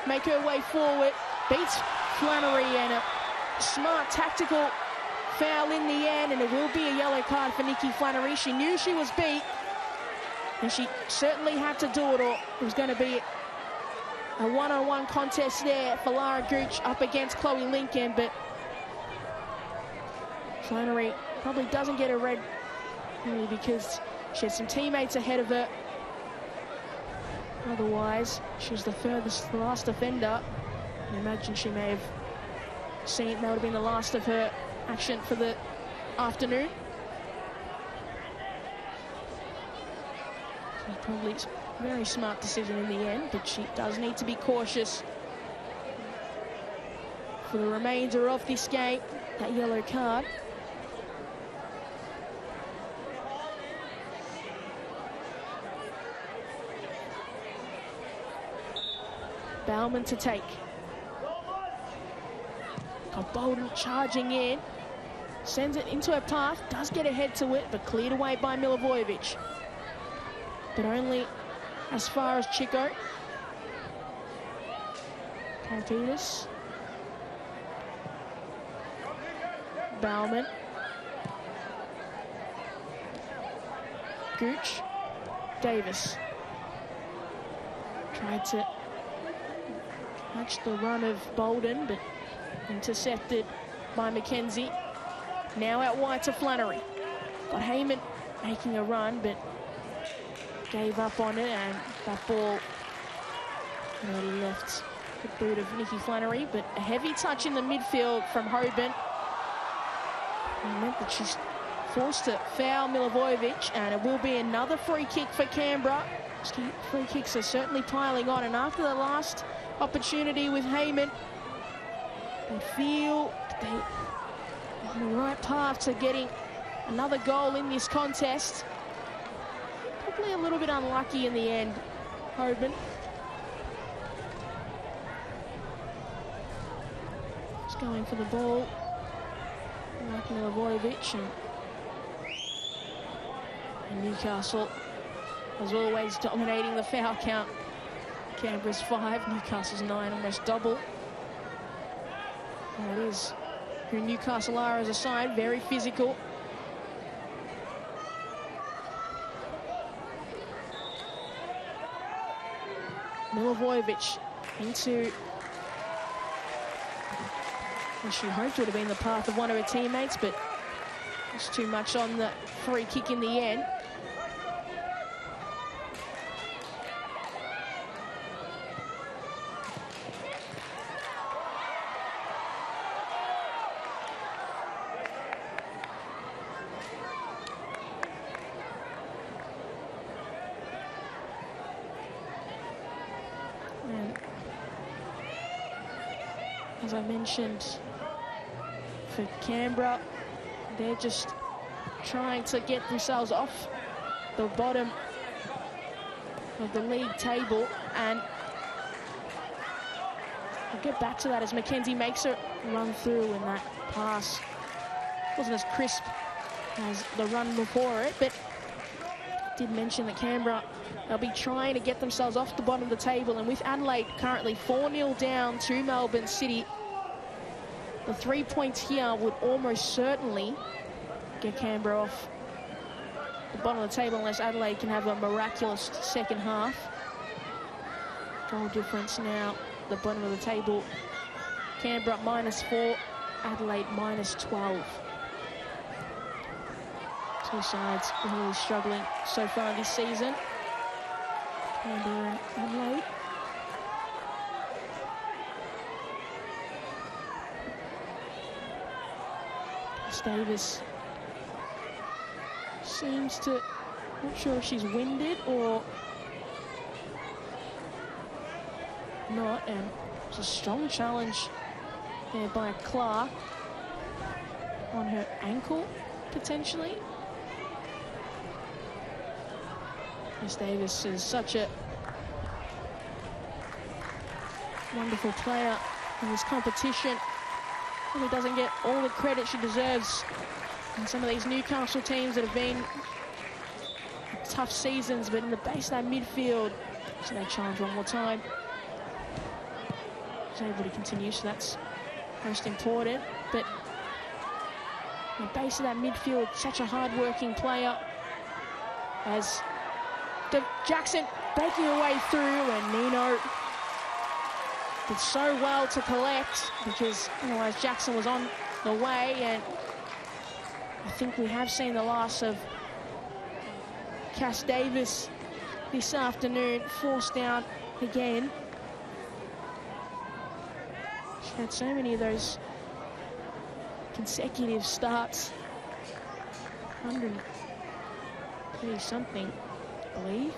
make her way forward? Beats Flannery, and a smart tactical foul in the end, and it will be a yellow card for Nikki Flannery. She knew she was beat, and she certainly had to do it, or it was going to be a one-on-one contest there for Lara Gooch up against Chloe Lincoln, but Flannery probably doesn't get a red really because she had some teammates ahead of her. Otherwise, she was the furthest last offender. I imagine she may have seen that would have been the last of her action for the afternoon. So probably it's a very smart decision in the end, but she does need to be cautious for the remainder of this game. That yellow card. Bauman to take. Got Bolden charging in. Sends it into her path. Does get ahead to it, but cleared away by Milivojevic. But only as far as Chico. Karapetis. Bauman. Gooch. Davis. Tried to match the run of Bolden, but intercepted by McKenzie. Now out wide to Flannery. Got Heyman making a run, but gave up on it, and that ball really left the boot of Nikki Flannery. But a heavy touch in the midfield from Hoban. It meant that she's forced to foul Milivojevic, and it will be another free kick for Canberra. Free kicks are certainly piling on, and after the last opportunity with Heyman, they feel they're on the right path to getting another goal in this contest. Probably a little bit unlucky in the end, Hoban. Just going for the ball, like Milivojevic, and Newcastle, as always, dominating the foul count. Canberra's 5, Newcastle's 9, almost double. And that is who Newcastle are as a side, very physical. Milivojevic into, well, she hoped it would have been the path of one of her teammates, but it's too much on the free kick in the end. And as I mentioned, for Canberra, they're just trying to get themselves off the bottom of the league table, and I'll get back to that as Mackenzie makes it run through, and that pass wasn't as crisp as the run before it, but did mention that Canberra, they'll be trying to get themselves off the bottom of the table, and with Adelaide currently 4-0 down to Melbourne City, the 3 points here would almost certainly get Canberra off the bottom of the table unless Adelaide can have a miraculous second half. Goal difference now, the bottom of the table. Canberra -4, Adelaide -12. Two sides really struggling so far this season. Canberra and Adelaide. Davis seems to, not sure if she's winded or not, and it's a strong challenge there by Clark on her ankle, potentially. Miss Davis is such a wonderful player in this competition. Really doesn't get all the credit she deserves in some of these Newcastle teams that have been tough seasons, but in the base of that midfield, so they challenge one more time. She's able to continue, so that's most important. But in the base of that midfield, such a hard-working player as Jackson breaking her way through, and Nino did so well to collect, because otherwise Jackson was on the way, and I think we have seen the last of Cass Davis this afternoon, forced down again. She had so many of those consecutive starts, 130-something, I believe.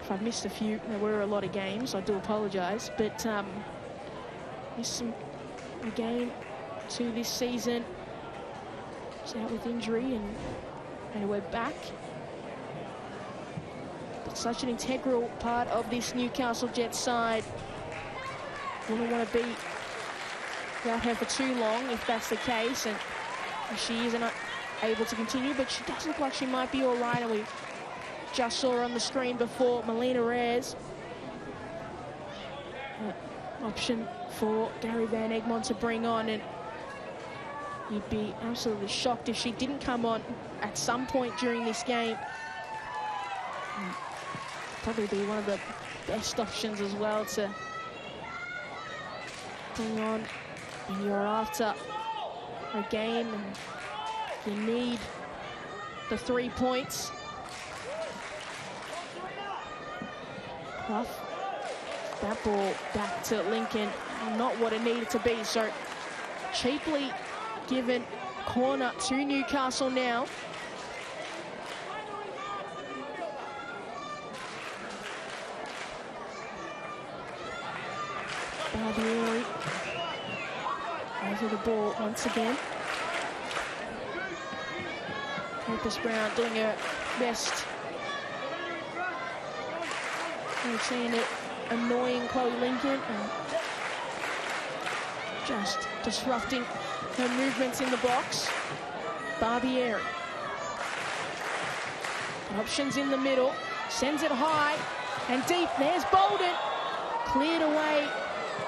If I've missed a few, there were a lot of games, I do apologise, but missed a game to this season. She's out with injury, and we're back. But such an integral part of this Newcastle Jets side. Wouldn't want to be without her for too long if that's the case, and she isn't able to continue, but she does look like she might be all right, and we just saw her on the screen before, Melina Reyes. Option for Gary Van Egmond to bring on, and you'd be absolutely shocked if she didn't come on at some point during this game. Probably be one of the best options as well to bring on when you're after a game and You need the 3 points. Clough, that ball back to Lincoln, not what it needed to be, so cheaply given corner to Newcastle now. Barbieri over the ball once again. Opus Brown doing her best. We've seen it annoying Chloe Lincoln and just disrupting her movements in the box. Barbieri. Options in the middle, sends it high and deep. There's Bolden. Cleared away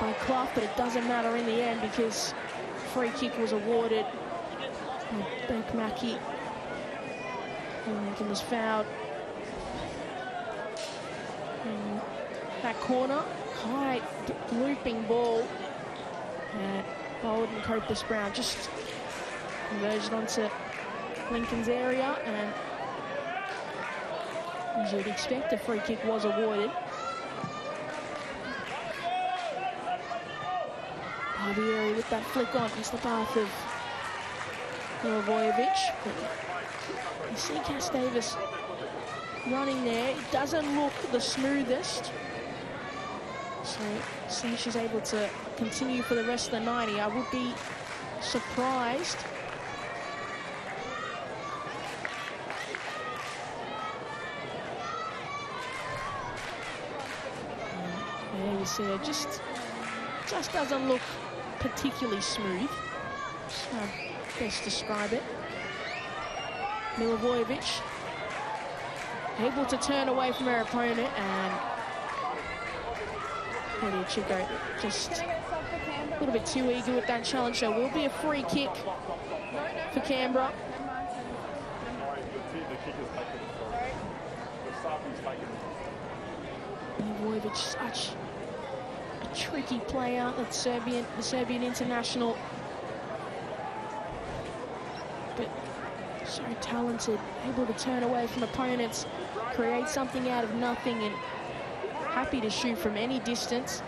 by Clough, but it doesn't matter in the end because free kick was awarded. Beck Mackey. Lincoln was fouled. And that corner, high looping ball. And Bolden, Opus Brown just converged onto Lincoln's area, and as you'd expect, a free kick was awarded. Barbieri with that flick on, it's the path of Milivojevic. You see Cass Davis running there. It doesn't look the smoothest. So see she's able to continue for the rest of the 90. I would be surprised. There you see it just doesn't look particularly smooth. That's how I'd best describe it. Milivojevic able to turn away from her opponent, and Chico just a little bit too eager with that challenge. There will be a free kick for Canberra. Milivojevic, such a tricky player, the Serbian international, but so talented, able to turn away from opponents, create something out of nothing, and happy to shoot from any distance.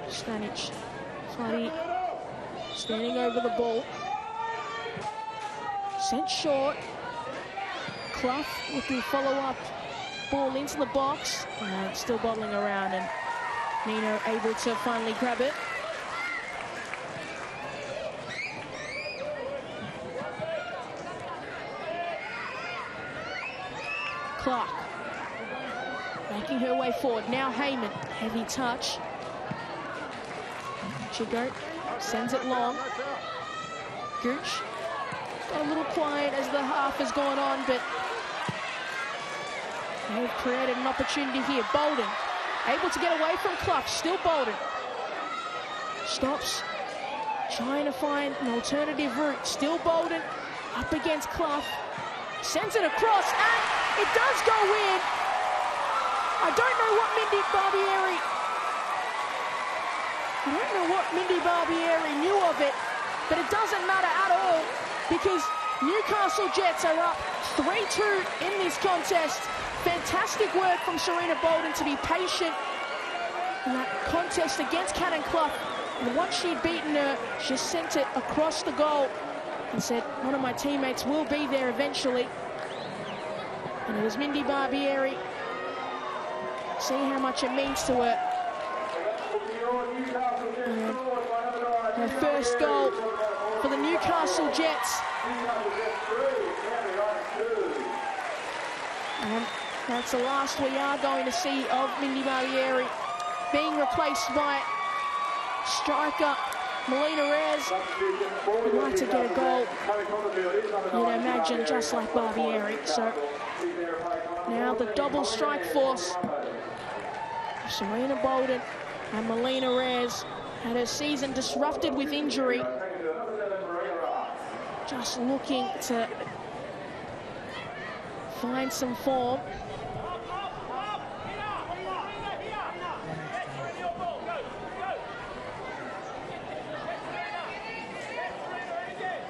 Stanic, Floody standing over the ball. Sent short. Clough with the follow-up ball into the box. And still bottling around, and Nino able to finally grab it. Clark making her way forward. Now Heyman, heavy touch. Chico sends it long. Gooch got a little quiet as the half has gone on, but they've created an opportunity here. Bolden able to get away from Clough. Still Bolden. Stops, trying to find an alternative route. Still Bolden up against Clough. Sends it across, and it does go in. I don't know what Mindy Barbieri knew of it, but it doesn't matter at all because Newcastle Jets are up 3-2 in this contest. Fantastic work from Serena Bolden to be patient in that contest against Cannon Clough. And once she'd beaten her, she sent it across the goal and said, one of my teammates will be there eventually. And it was Mindy Barbieri. See how much it means to her. And her first goal for the Newcastle Jets. And that's the last we are going to see of Mindy Barbieri, being replaced by striker Melina Reyes. Would like to get a goal, you'd imagine, just like Barbieri. So now the double strike force of Serena Bolden and Melina Reyes had her season disrupted with injury. just looking to find some form.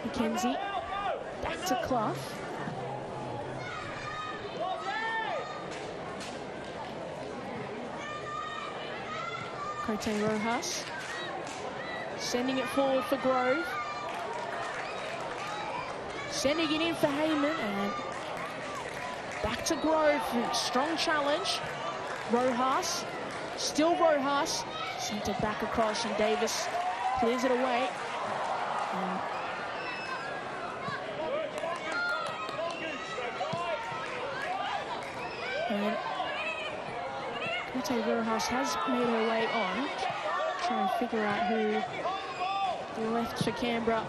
Mackenzie, back to Clough. Cote Rojas, sending it forward for Grove. Sending it in for Heyman, and back to Grove. Strong challenge. Rojas, still Rojas. Sent it back across, and Davis clears it away. And Cote Rojas has made her way on. Try and figure out who left for Canberra.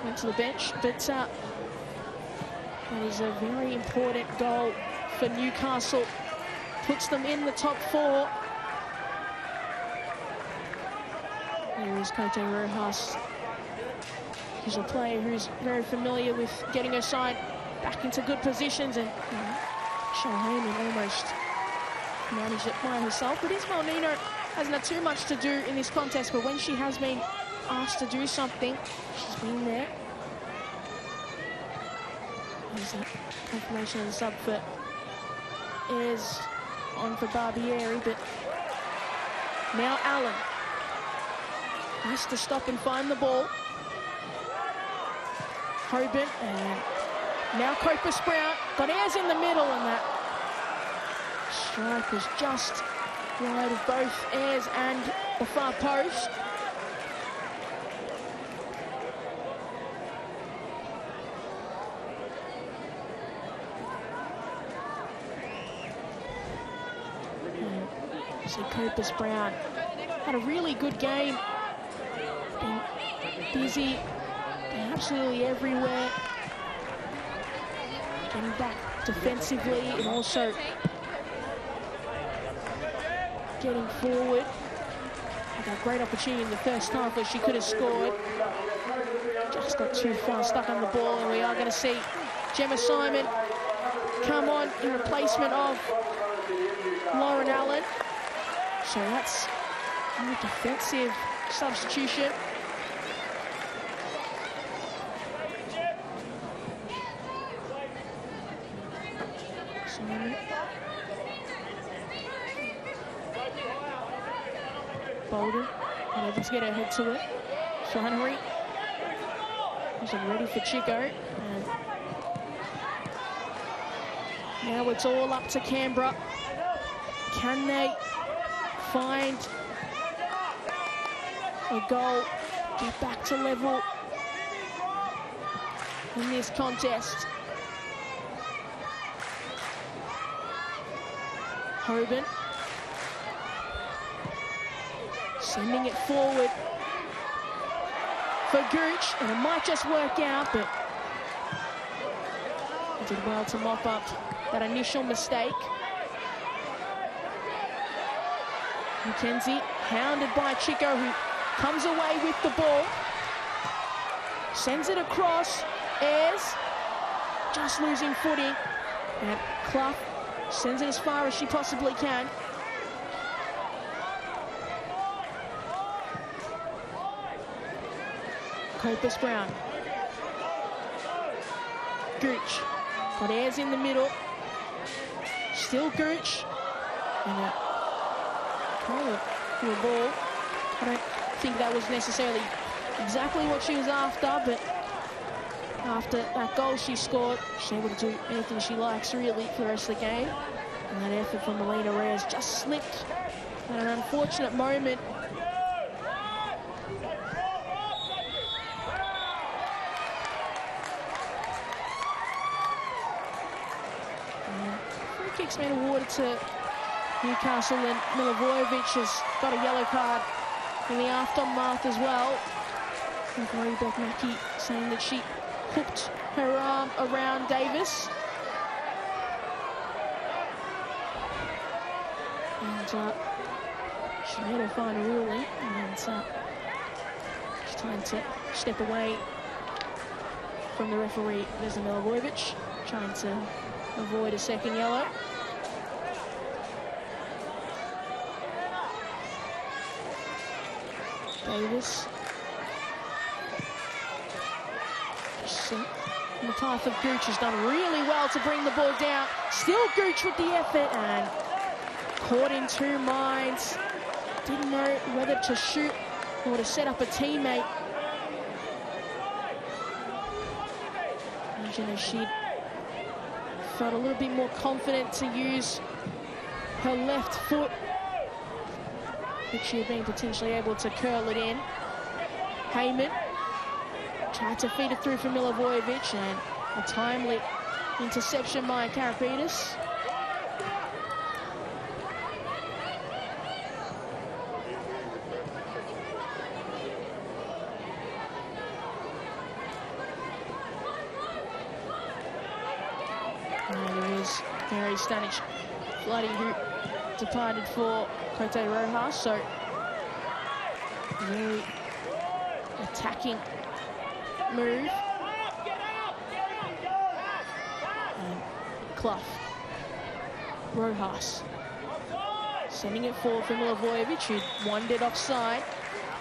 Went to the bench, but that is a very important goal for Newcastle. Puts them in the top 4. There is Cote Rojas. He's a player who's very familiar with getting her side back into good positions, and Shell Heyman almost managed it by herself. But Ismael Nino hasn't had too much to do in this contest, but when she has been asked to do something, she's been there. There's that confirmation of the sub for is on for Barbieri, but now Allen has to stop and find the ball. Hoban, and now Copus Brown got Ayres in the middle, and that strike was just wide of both Ayres and the far post. So Copus Brown had a really good game. Been busy, been absolutely everywhere. Getting back defensively and also getting forward. Had a great opportunity in the first half where she could have scored. Just got too far stuck on the ball, and we are going to see Gemma Simon come on in replacement of Lauren Allen. So that's a defensive substitution. Bolden, unable to get her head to it. Flannery is ready for Chico. And now it's all up to Canberra. Can they find a goal, get back to level in this contest? Hoban sending it forward for Gooch, and it might just work out, but he did well to mop up that initial mistake. Mackenzie, hounded by Chico, who comes away with the ball. Sends it across. Ayres just losing footing. And Clough sends it as far as she possibly can. Copus Brown. Gooch. Got Ayres in the middle. Still Gooch. And for a ball. I don't think that was necessarily exactly what she was after, but after that goal she scored, she's able to do anything she likes really for the rest of the game. And that effort from Melina Reyes just slipped at an unfortunate moment. Free kick's been awarded to Newcastle, and Milivojevic has got a yellow card in the aftermath as well. Referee Beth Mackey saying that she hooked her arm around Davis. And she made her final ruling, and it's time to step away from the referee, Vesna Milivojevic, trying to avoid a second yellow. Davis. In the path of Gooch, has done really well to bring the ball down. Still Gooch with the effort and caught in two minds. Didn't know whether to shoot or to set up a teammate. Imagine if she felt a little bit more confident to use her left foot, which she had been potentially able to curl it in. Heyman tried to feed it through for Milivojevic, and a timely interception by Karapetis. And it was Mary Stanich Floody who departed for Cote Rojas, so very attacking move. And Clough. Rojas sending it forward for Milivojevic, who wandered offside.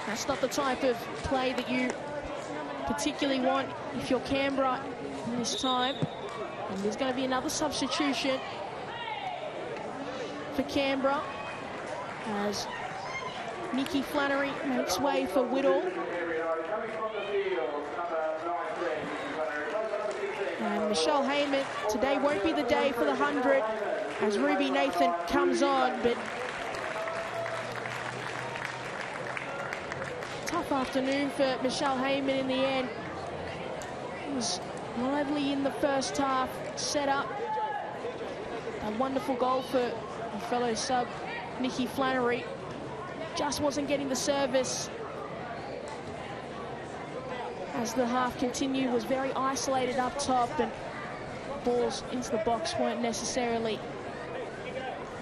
That's not the type of play that you particularly want if you're Canberra in this time. And there's going to be another substitution for Canberra as Nikki Flannery makes way for Whittle. And Michelle Heyman, today won't be the day for the 100 as Ruby Nathan comes on, but tough afternoon for Michelle Heyman in the end. It was lively in the first half, set up a wonderful goal for a fellow sub, Nikki Flannery. Just wasn't getting the service. As the half continued, was very isolated up top, and balls into the box weren't necessarily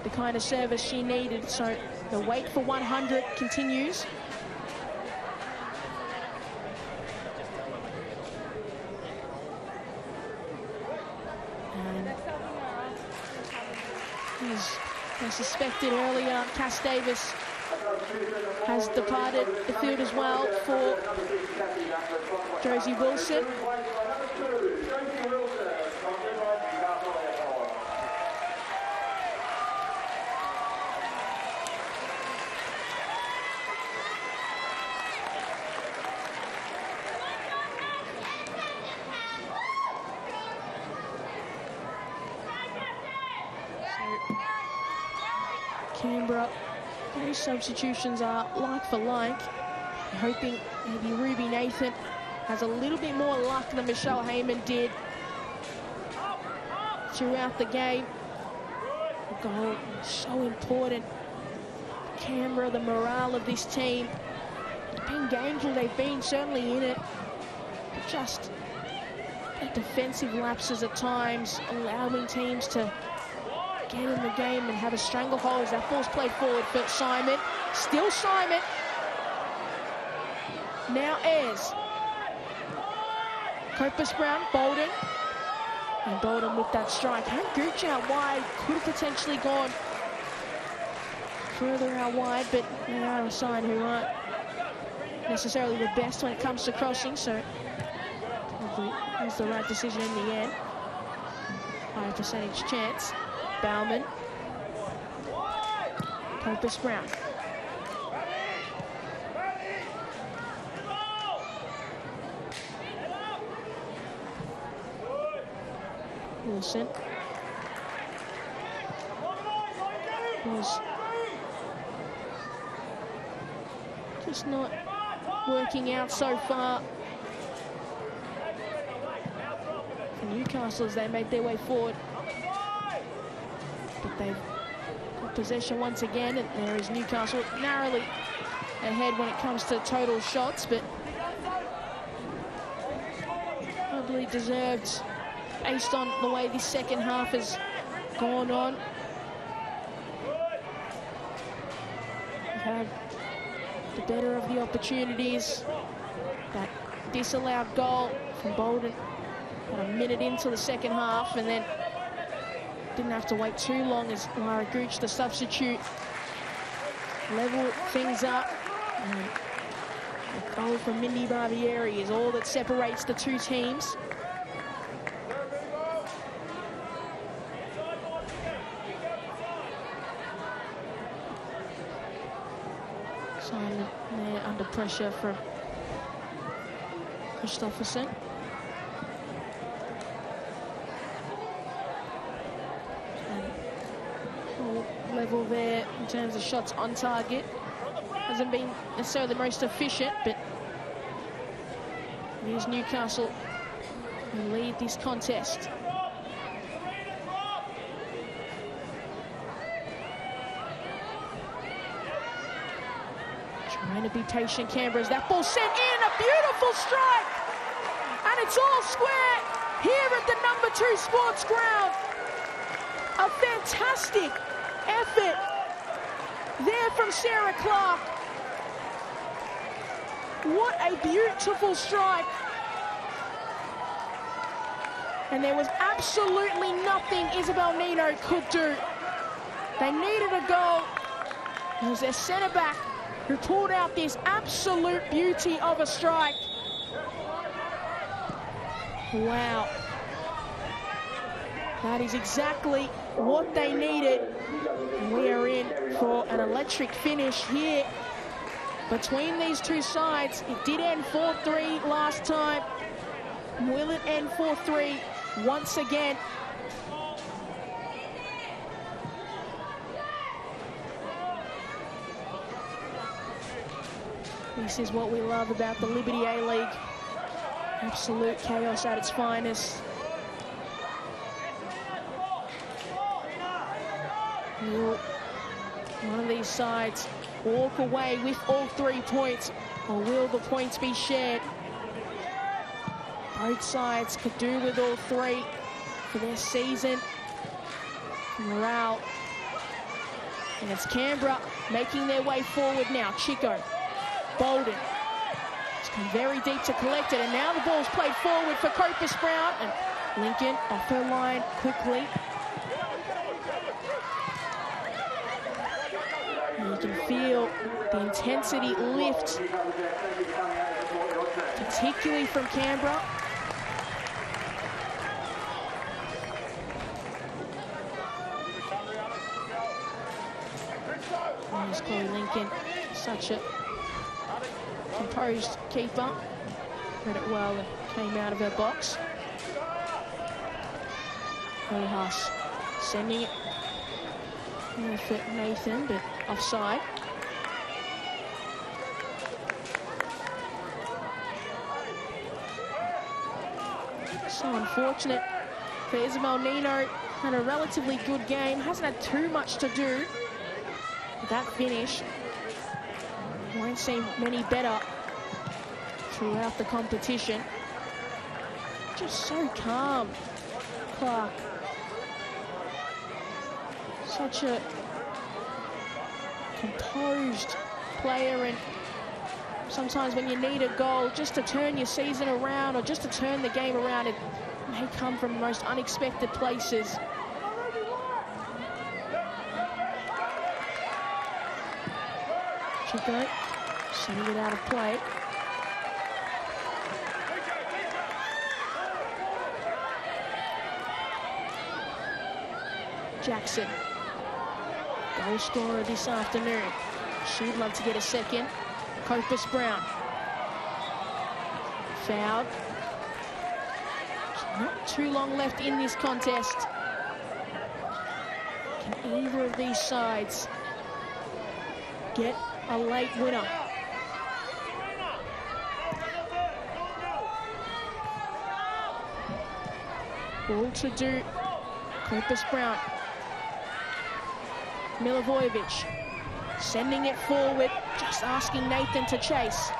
the kind of service she needed. So the wait for 100 continues. And as I suspected earlier, Cass Davis has departed the field as well for Josie Wilson. Canberra, those substitutions are like for like. I'm hoping maybe Ruby Nathan has a little bit more luck than Michelle Heyman did throughout the game. The goal is so important. Canberra, the morale of this team, been gameful, they've been certainly in it, but just defensive lapses at times, allowing teams to get in the game and have a stranglehold as that ball's played forward for Simon. Still Simon. Now Ayres. Copus Brown, Bolden. And Bolden with that strike. Had Gooch out wide, could have potentially gone further out wide, but they are a side who aren't necessarily the best when it comes to crossing, so probably was the right decision in the end. Higher percentage chance. Bauman. Copus Brown. Wilson. Was just not working out so far for Newcastle as they made their way forward. But they've got possession once again, and there is Newcastle narrowly ahead when it comes to total shots, but probably deserved based on the way this second half has gone on. We've had the better of the opportunities that disallowed goal from Bolden about a minute into the second half, and then didn't have to wait too long as Lara Gooch, the substitute, leveled things up. And a goal from Mindy Barbieri is all that separates the two teams. Simon there under pressure from Christopherson. Level there in terms of shots on target. Hasn't been necessarily the most efficient, but here's Newcastle who lead this contest. Trying to be patient, Canberra, as that ball sent in, a beautiful strike, and it's all square here at the #2 sports ground. A fantastic effort there from Sarah Clark. What a beautiful strike. And there was absolutely nothing Isabel Nino could do. They needed a goal. It was their centre-back who pulled out this absolute beauty of a strike. Wow. That is exactly what they needed. And we are in for an electric finish here between these two sides. It did end 4-3 last time. Will it end 4-3 once again? This is what we love about the Liberty A-League. Absolute chaos at its finest. Will one of these sides walk away with all 3 points, or will the points be shared? Both sides could do with all 3 for their season. Morale. And it's Canberra making their way forward now. Chico, Bolden. It's come very deep to collect it, and now the ball's played forward for Copus Brown, and Lincoln off her line quickly. You can feel the intensity lift, particularly from Canberra. There's Chloe Lincoln, such a composed keeper. Read it well and came out of her box. Haas sending it for Nathan, but offside. So unfortunate for Isabel Nino. Had a relatively good game. Hasn't had too much to do with that finish. Won't seem many better throughout the competition. Just so calm, Clark. Such a composed player, and sometimes when you need a goal just to turn your season around or just to turn the game around, it may come from the most unexpected places. Chico sending it out of play. Jackson, goal scorer this afternoon. She'd love to get a second. Copus Brown. Fouled. Not too long left in this contest. Can either of these sides get a late winner? All to do. Copus Brown. Milivojevic sending it forward, just asking Nathan to chase.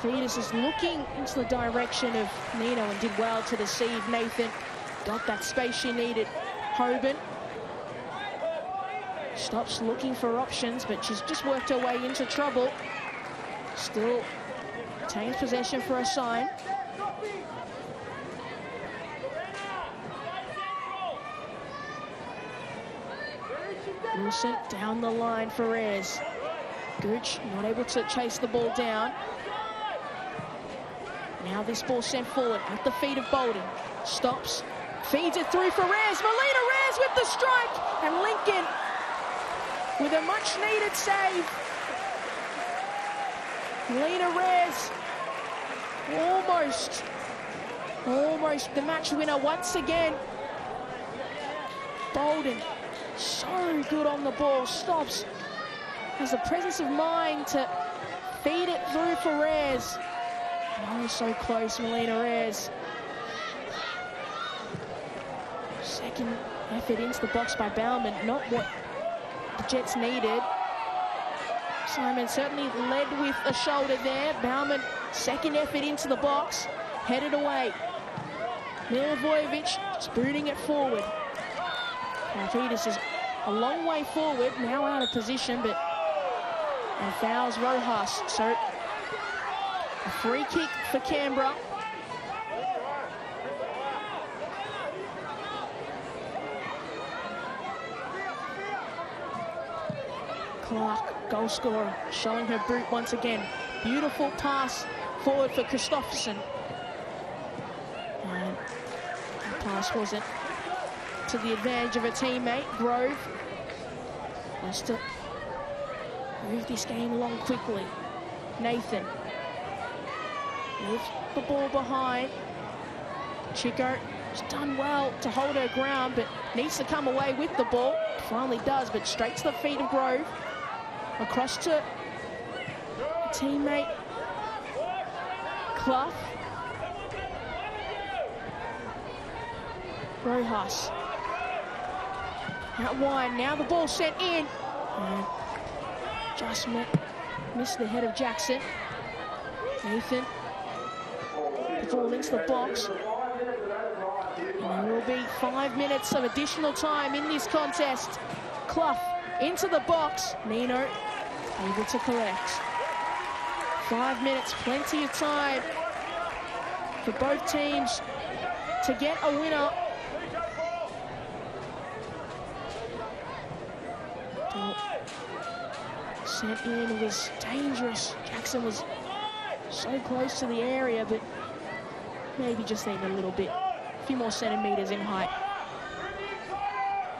Vitas is looking into the direction of Nino and did well to deceive Nathan. Got that space she needed. Hoban stops looking for options, but she's just worked her way into trouble. Still Retains possession for a sign. Wilson down the line for Reyes. Gooch not able to chase the ball down. Now this ball sent forward at the feet of Bolden. Stops, feeds it through for Reyes. Melina Reyes with the strike, and Lincoln with a much-needed save. Melina Reyes almost the match winner once again. Bolden so good on the ball, stops, has the presence of mind to feed it through for Reyes. Oh, so close, Melina Reyes. Second effort into the box by Bauman, not what the Jets needed. Simon certainly led with a shoulder there. Bauman, second effort into the box, headed away. Milivojevic spooning it forward. Karavitis is a long way forward, now out of position, and fouls Rojas. So a free kick for Canberra. Clark, goal scorer, showing her boot once again. Beautiful pass forward for Christopherson. And the pass wasn't to the advantage of a teammate. Grove wants to move this game along quickly. Nathan lifts the ball behind. Chico has done well to hold her ground, but needs to come away with the ball. Finally does, but straight to the feet of Grove. Across to a teammate, Clough. Rojas. Out wide, now the ball sent in. And just missed the head of Jackson. Nathan. The ball into the box. And there will be 5 minutes of additional time in this contest. Clough into the box. Nino able to collect. 5 minutes, plenty of time for both teams to get a winner. Sent in was dangerous. Jackson was so close to the area, but maybe just needed a little bit, a few more centimeters in height.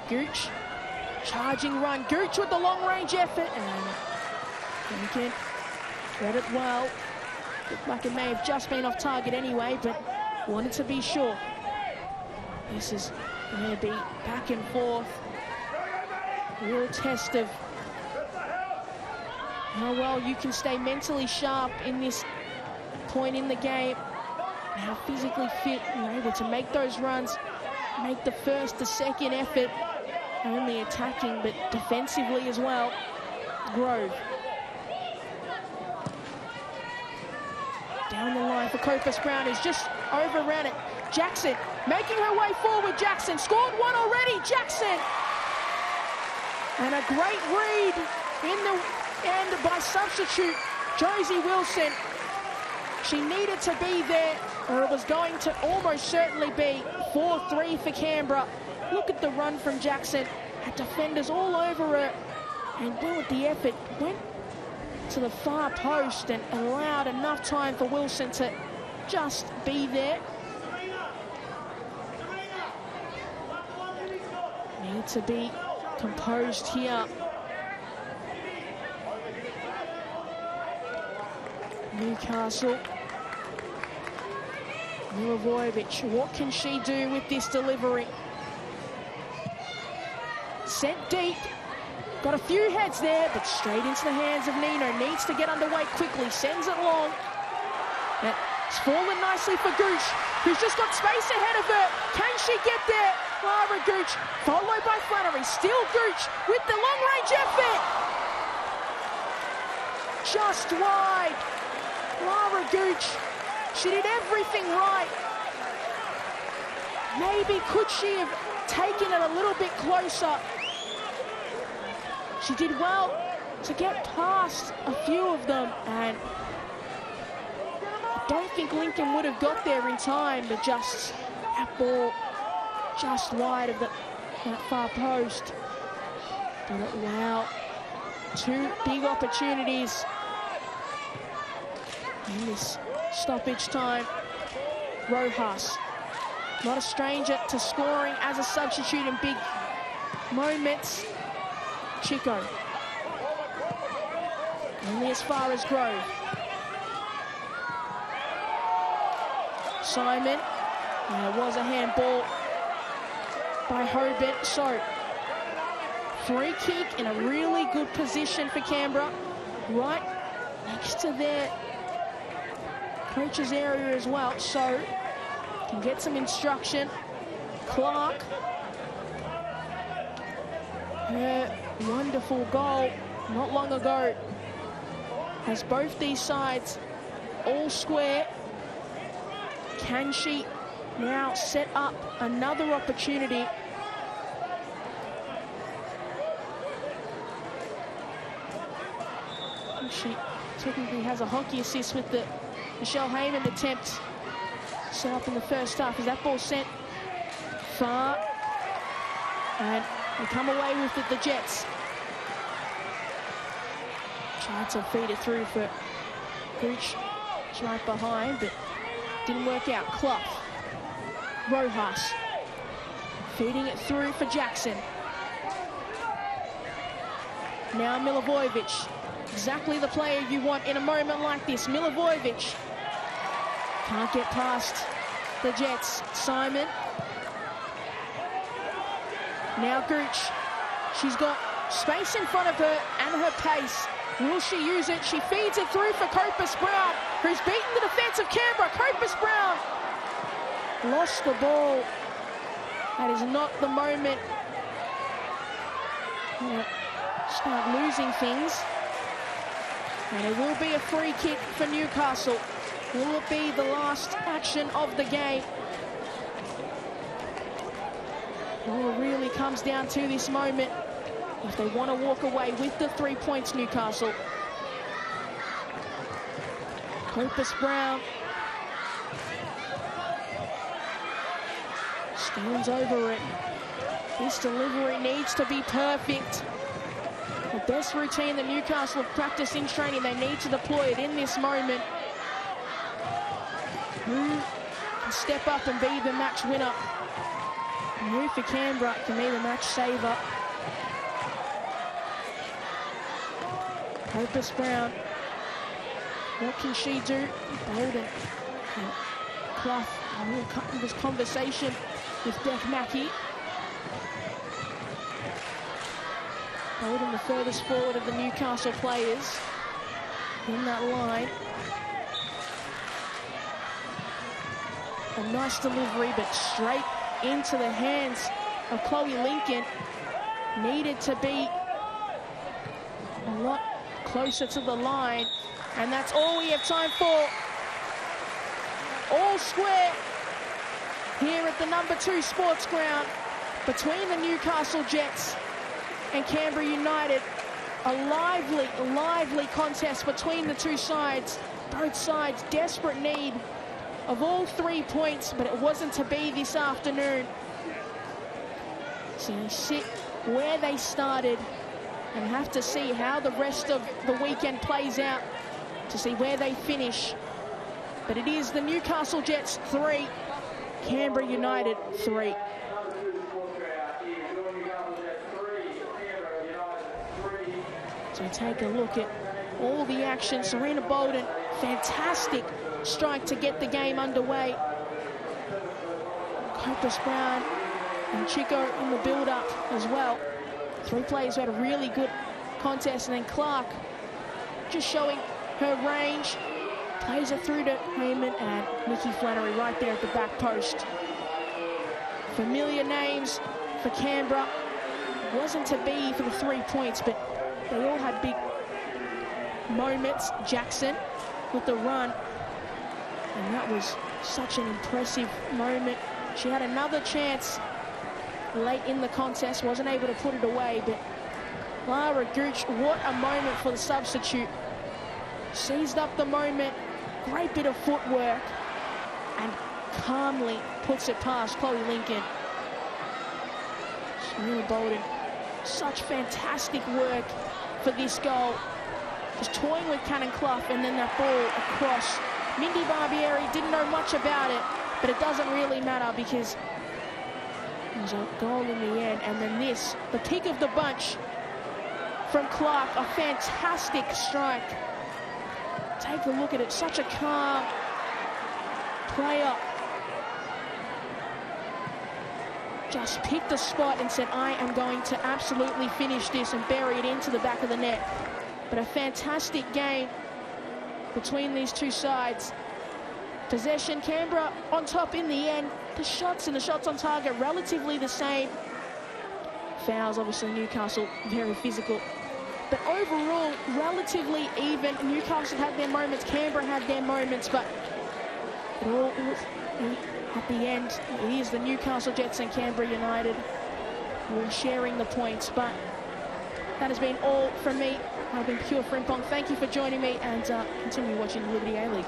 Gooch, charging run. Gooch with the long-range effort, and Lincoln read it well. Looked like it may have just been off target anyway, but wanted to be sure. This is going to be back and forth. Real test of how well you can stay mentally sharp in this point in the game, and how physically fit you're able to make those runs, make the first, the second effort, only attacking, but defensively as well. Grove. Down the line for Copus Brown, who's just overran it. Jackson making her way forward. Jackson scored one already. Jackson. And a great read in the end by substitute Josie Wilson. She needed to be there, or it was going to almost certainly be 4-3 for Canberra. Look at the run from Jackson. Had defenders all over her, and well, with the effort, went to the far post and allowed enough time for Wilson to just be there. Need to be composed here. Newcastle. Milivojevic, what can she do with this delivery? Sent deep. Got a few heads there, but straight into the hands of Nino. Needs to get underway quickly. Sends it long. It's fallen nicely for Gooch, who's just got space ahead of her. Can she get there? Lara Gooch, followed by Flannery. Still Gooch with the long-range effort. Just wide. Lara Gooch, she did everything right. Maybe could she have taken it a little bit closer? She did well to get past a few of them, and don't think Lincoln would have got there in time, but just that ball just wide of that far post. But wow, two big opportunities in this stoppage time. Rojas, not a stranger to scoring as a substitute in big moments. Chico, only as far as Grove. Simon, and it was a handball by Hobart. So, free kick in a really good position for Canberra, right next to their coach's area as well, so can get some instruction. Clark, her wonderful goal not long ago, has both these sides all square. Can she now set up another opportunity? She technically has a hockey assist with the Michelle Heyman attempt set up in the first half. As that ball sent far, and they come away with it, the Jets. Tried to feed it through for Gooch. It's right behind, but didn't work out. Clough, Rojas, feeding it through for Jackson. Now Milivojevic, exactly the player you want in a moment like this. Milivojevic can't get past the Jets. Simon, now Gooch. She's got space in front of her and her pace. Will she use it? She feeds it through for Copus Brown, who's beaten the defence of Canberra. Copus Brown lost the ball. That is not the moment. Start losing things. And it will be a free kick for Newcastle. Will it be the last action of the game? It all really comes down to this moment. If they want to walk away with the 3 points, Newcastle. Copus Brown stands over it. This delivery needs to be perfect. The best routine that Newcastle have practiced in training, they need to deploy it in this moment. Who can step up and be the match winner? And who for Canberra can be the match saver? Copus Brown, what can she do? Bolden and Clough, a real cut in this conversation with Beck Mackey. Bolden, the furthest forward of the Newcastle players in that line. A nice delivery, but straight into the hands of Chloe Lincoln. Needed to be a lot closer to the line, and that's all we have time for. All square here at the #2 sports ground between the Newcastle Jets and Canberra United. A lively contest between the two sides. Both sides desperate need of all 3 points, but it wasn't to be this afternoon. So they sit where they started and have to see how the rest of the weekend plays out to see where they finish. But it is the Newcastle Jets 3, Canberra United 3. So take a look at all the action. Serena Bolden, fantastic strike to get the game underway. Copus Brown and Chico in the build-up as well. 3 players who had a really good contest, and then Clark just showing her range. Plays it through to Heyman and Nikki Flannery right there at the back post. Familiar names for Canberra. Wasn't to be for the 3 points, but they all had big moments. Jackson with the run, and that was such an impressive moment. She had another chance late in the contest, wasn't able to put it away, but Lara Gooch, what a moment for the substitute. Seized up the moment Great bit of footwork and calmly puts it past Chloe Lincoln. Shamila Bolden, such fantastic work for this goal. Just toying with Cannon Clough, and then that ball across. Mindy Barbieri didn't know much about it, but it doesn't really matter because there's a goal in the end. And then this, the pick of the bunch from Clark, a fantastic strike. Take a look at it, such a calm player. Just picked the spot and said, I am going to absolutely finish this, and bury it into the back of the net. But a fantastic game between these two sides. Possession, Canberra on top in the end. The shots and the shots on target relatively the same. Fouls, obviously Newcastle very physical. But overall, relatively even. Newcastle had their moments, Canberra had their moments, but it all, at the end, it is the Newcastle Jets and Canberra United who are sharing the points. But that has been all from me. I've been Pure Frimpong. Thank you for joining me, and continue watching the Liberty A-League.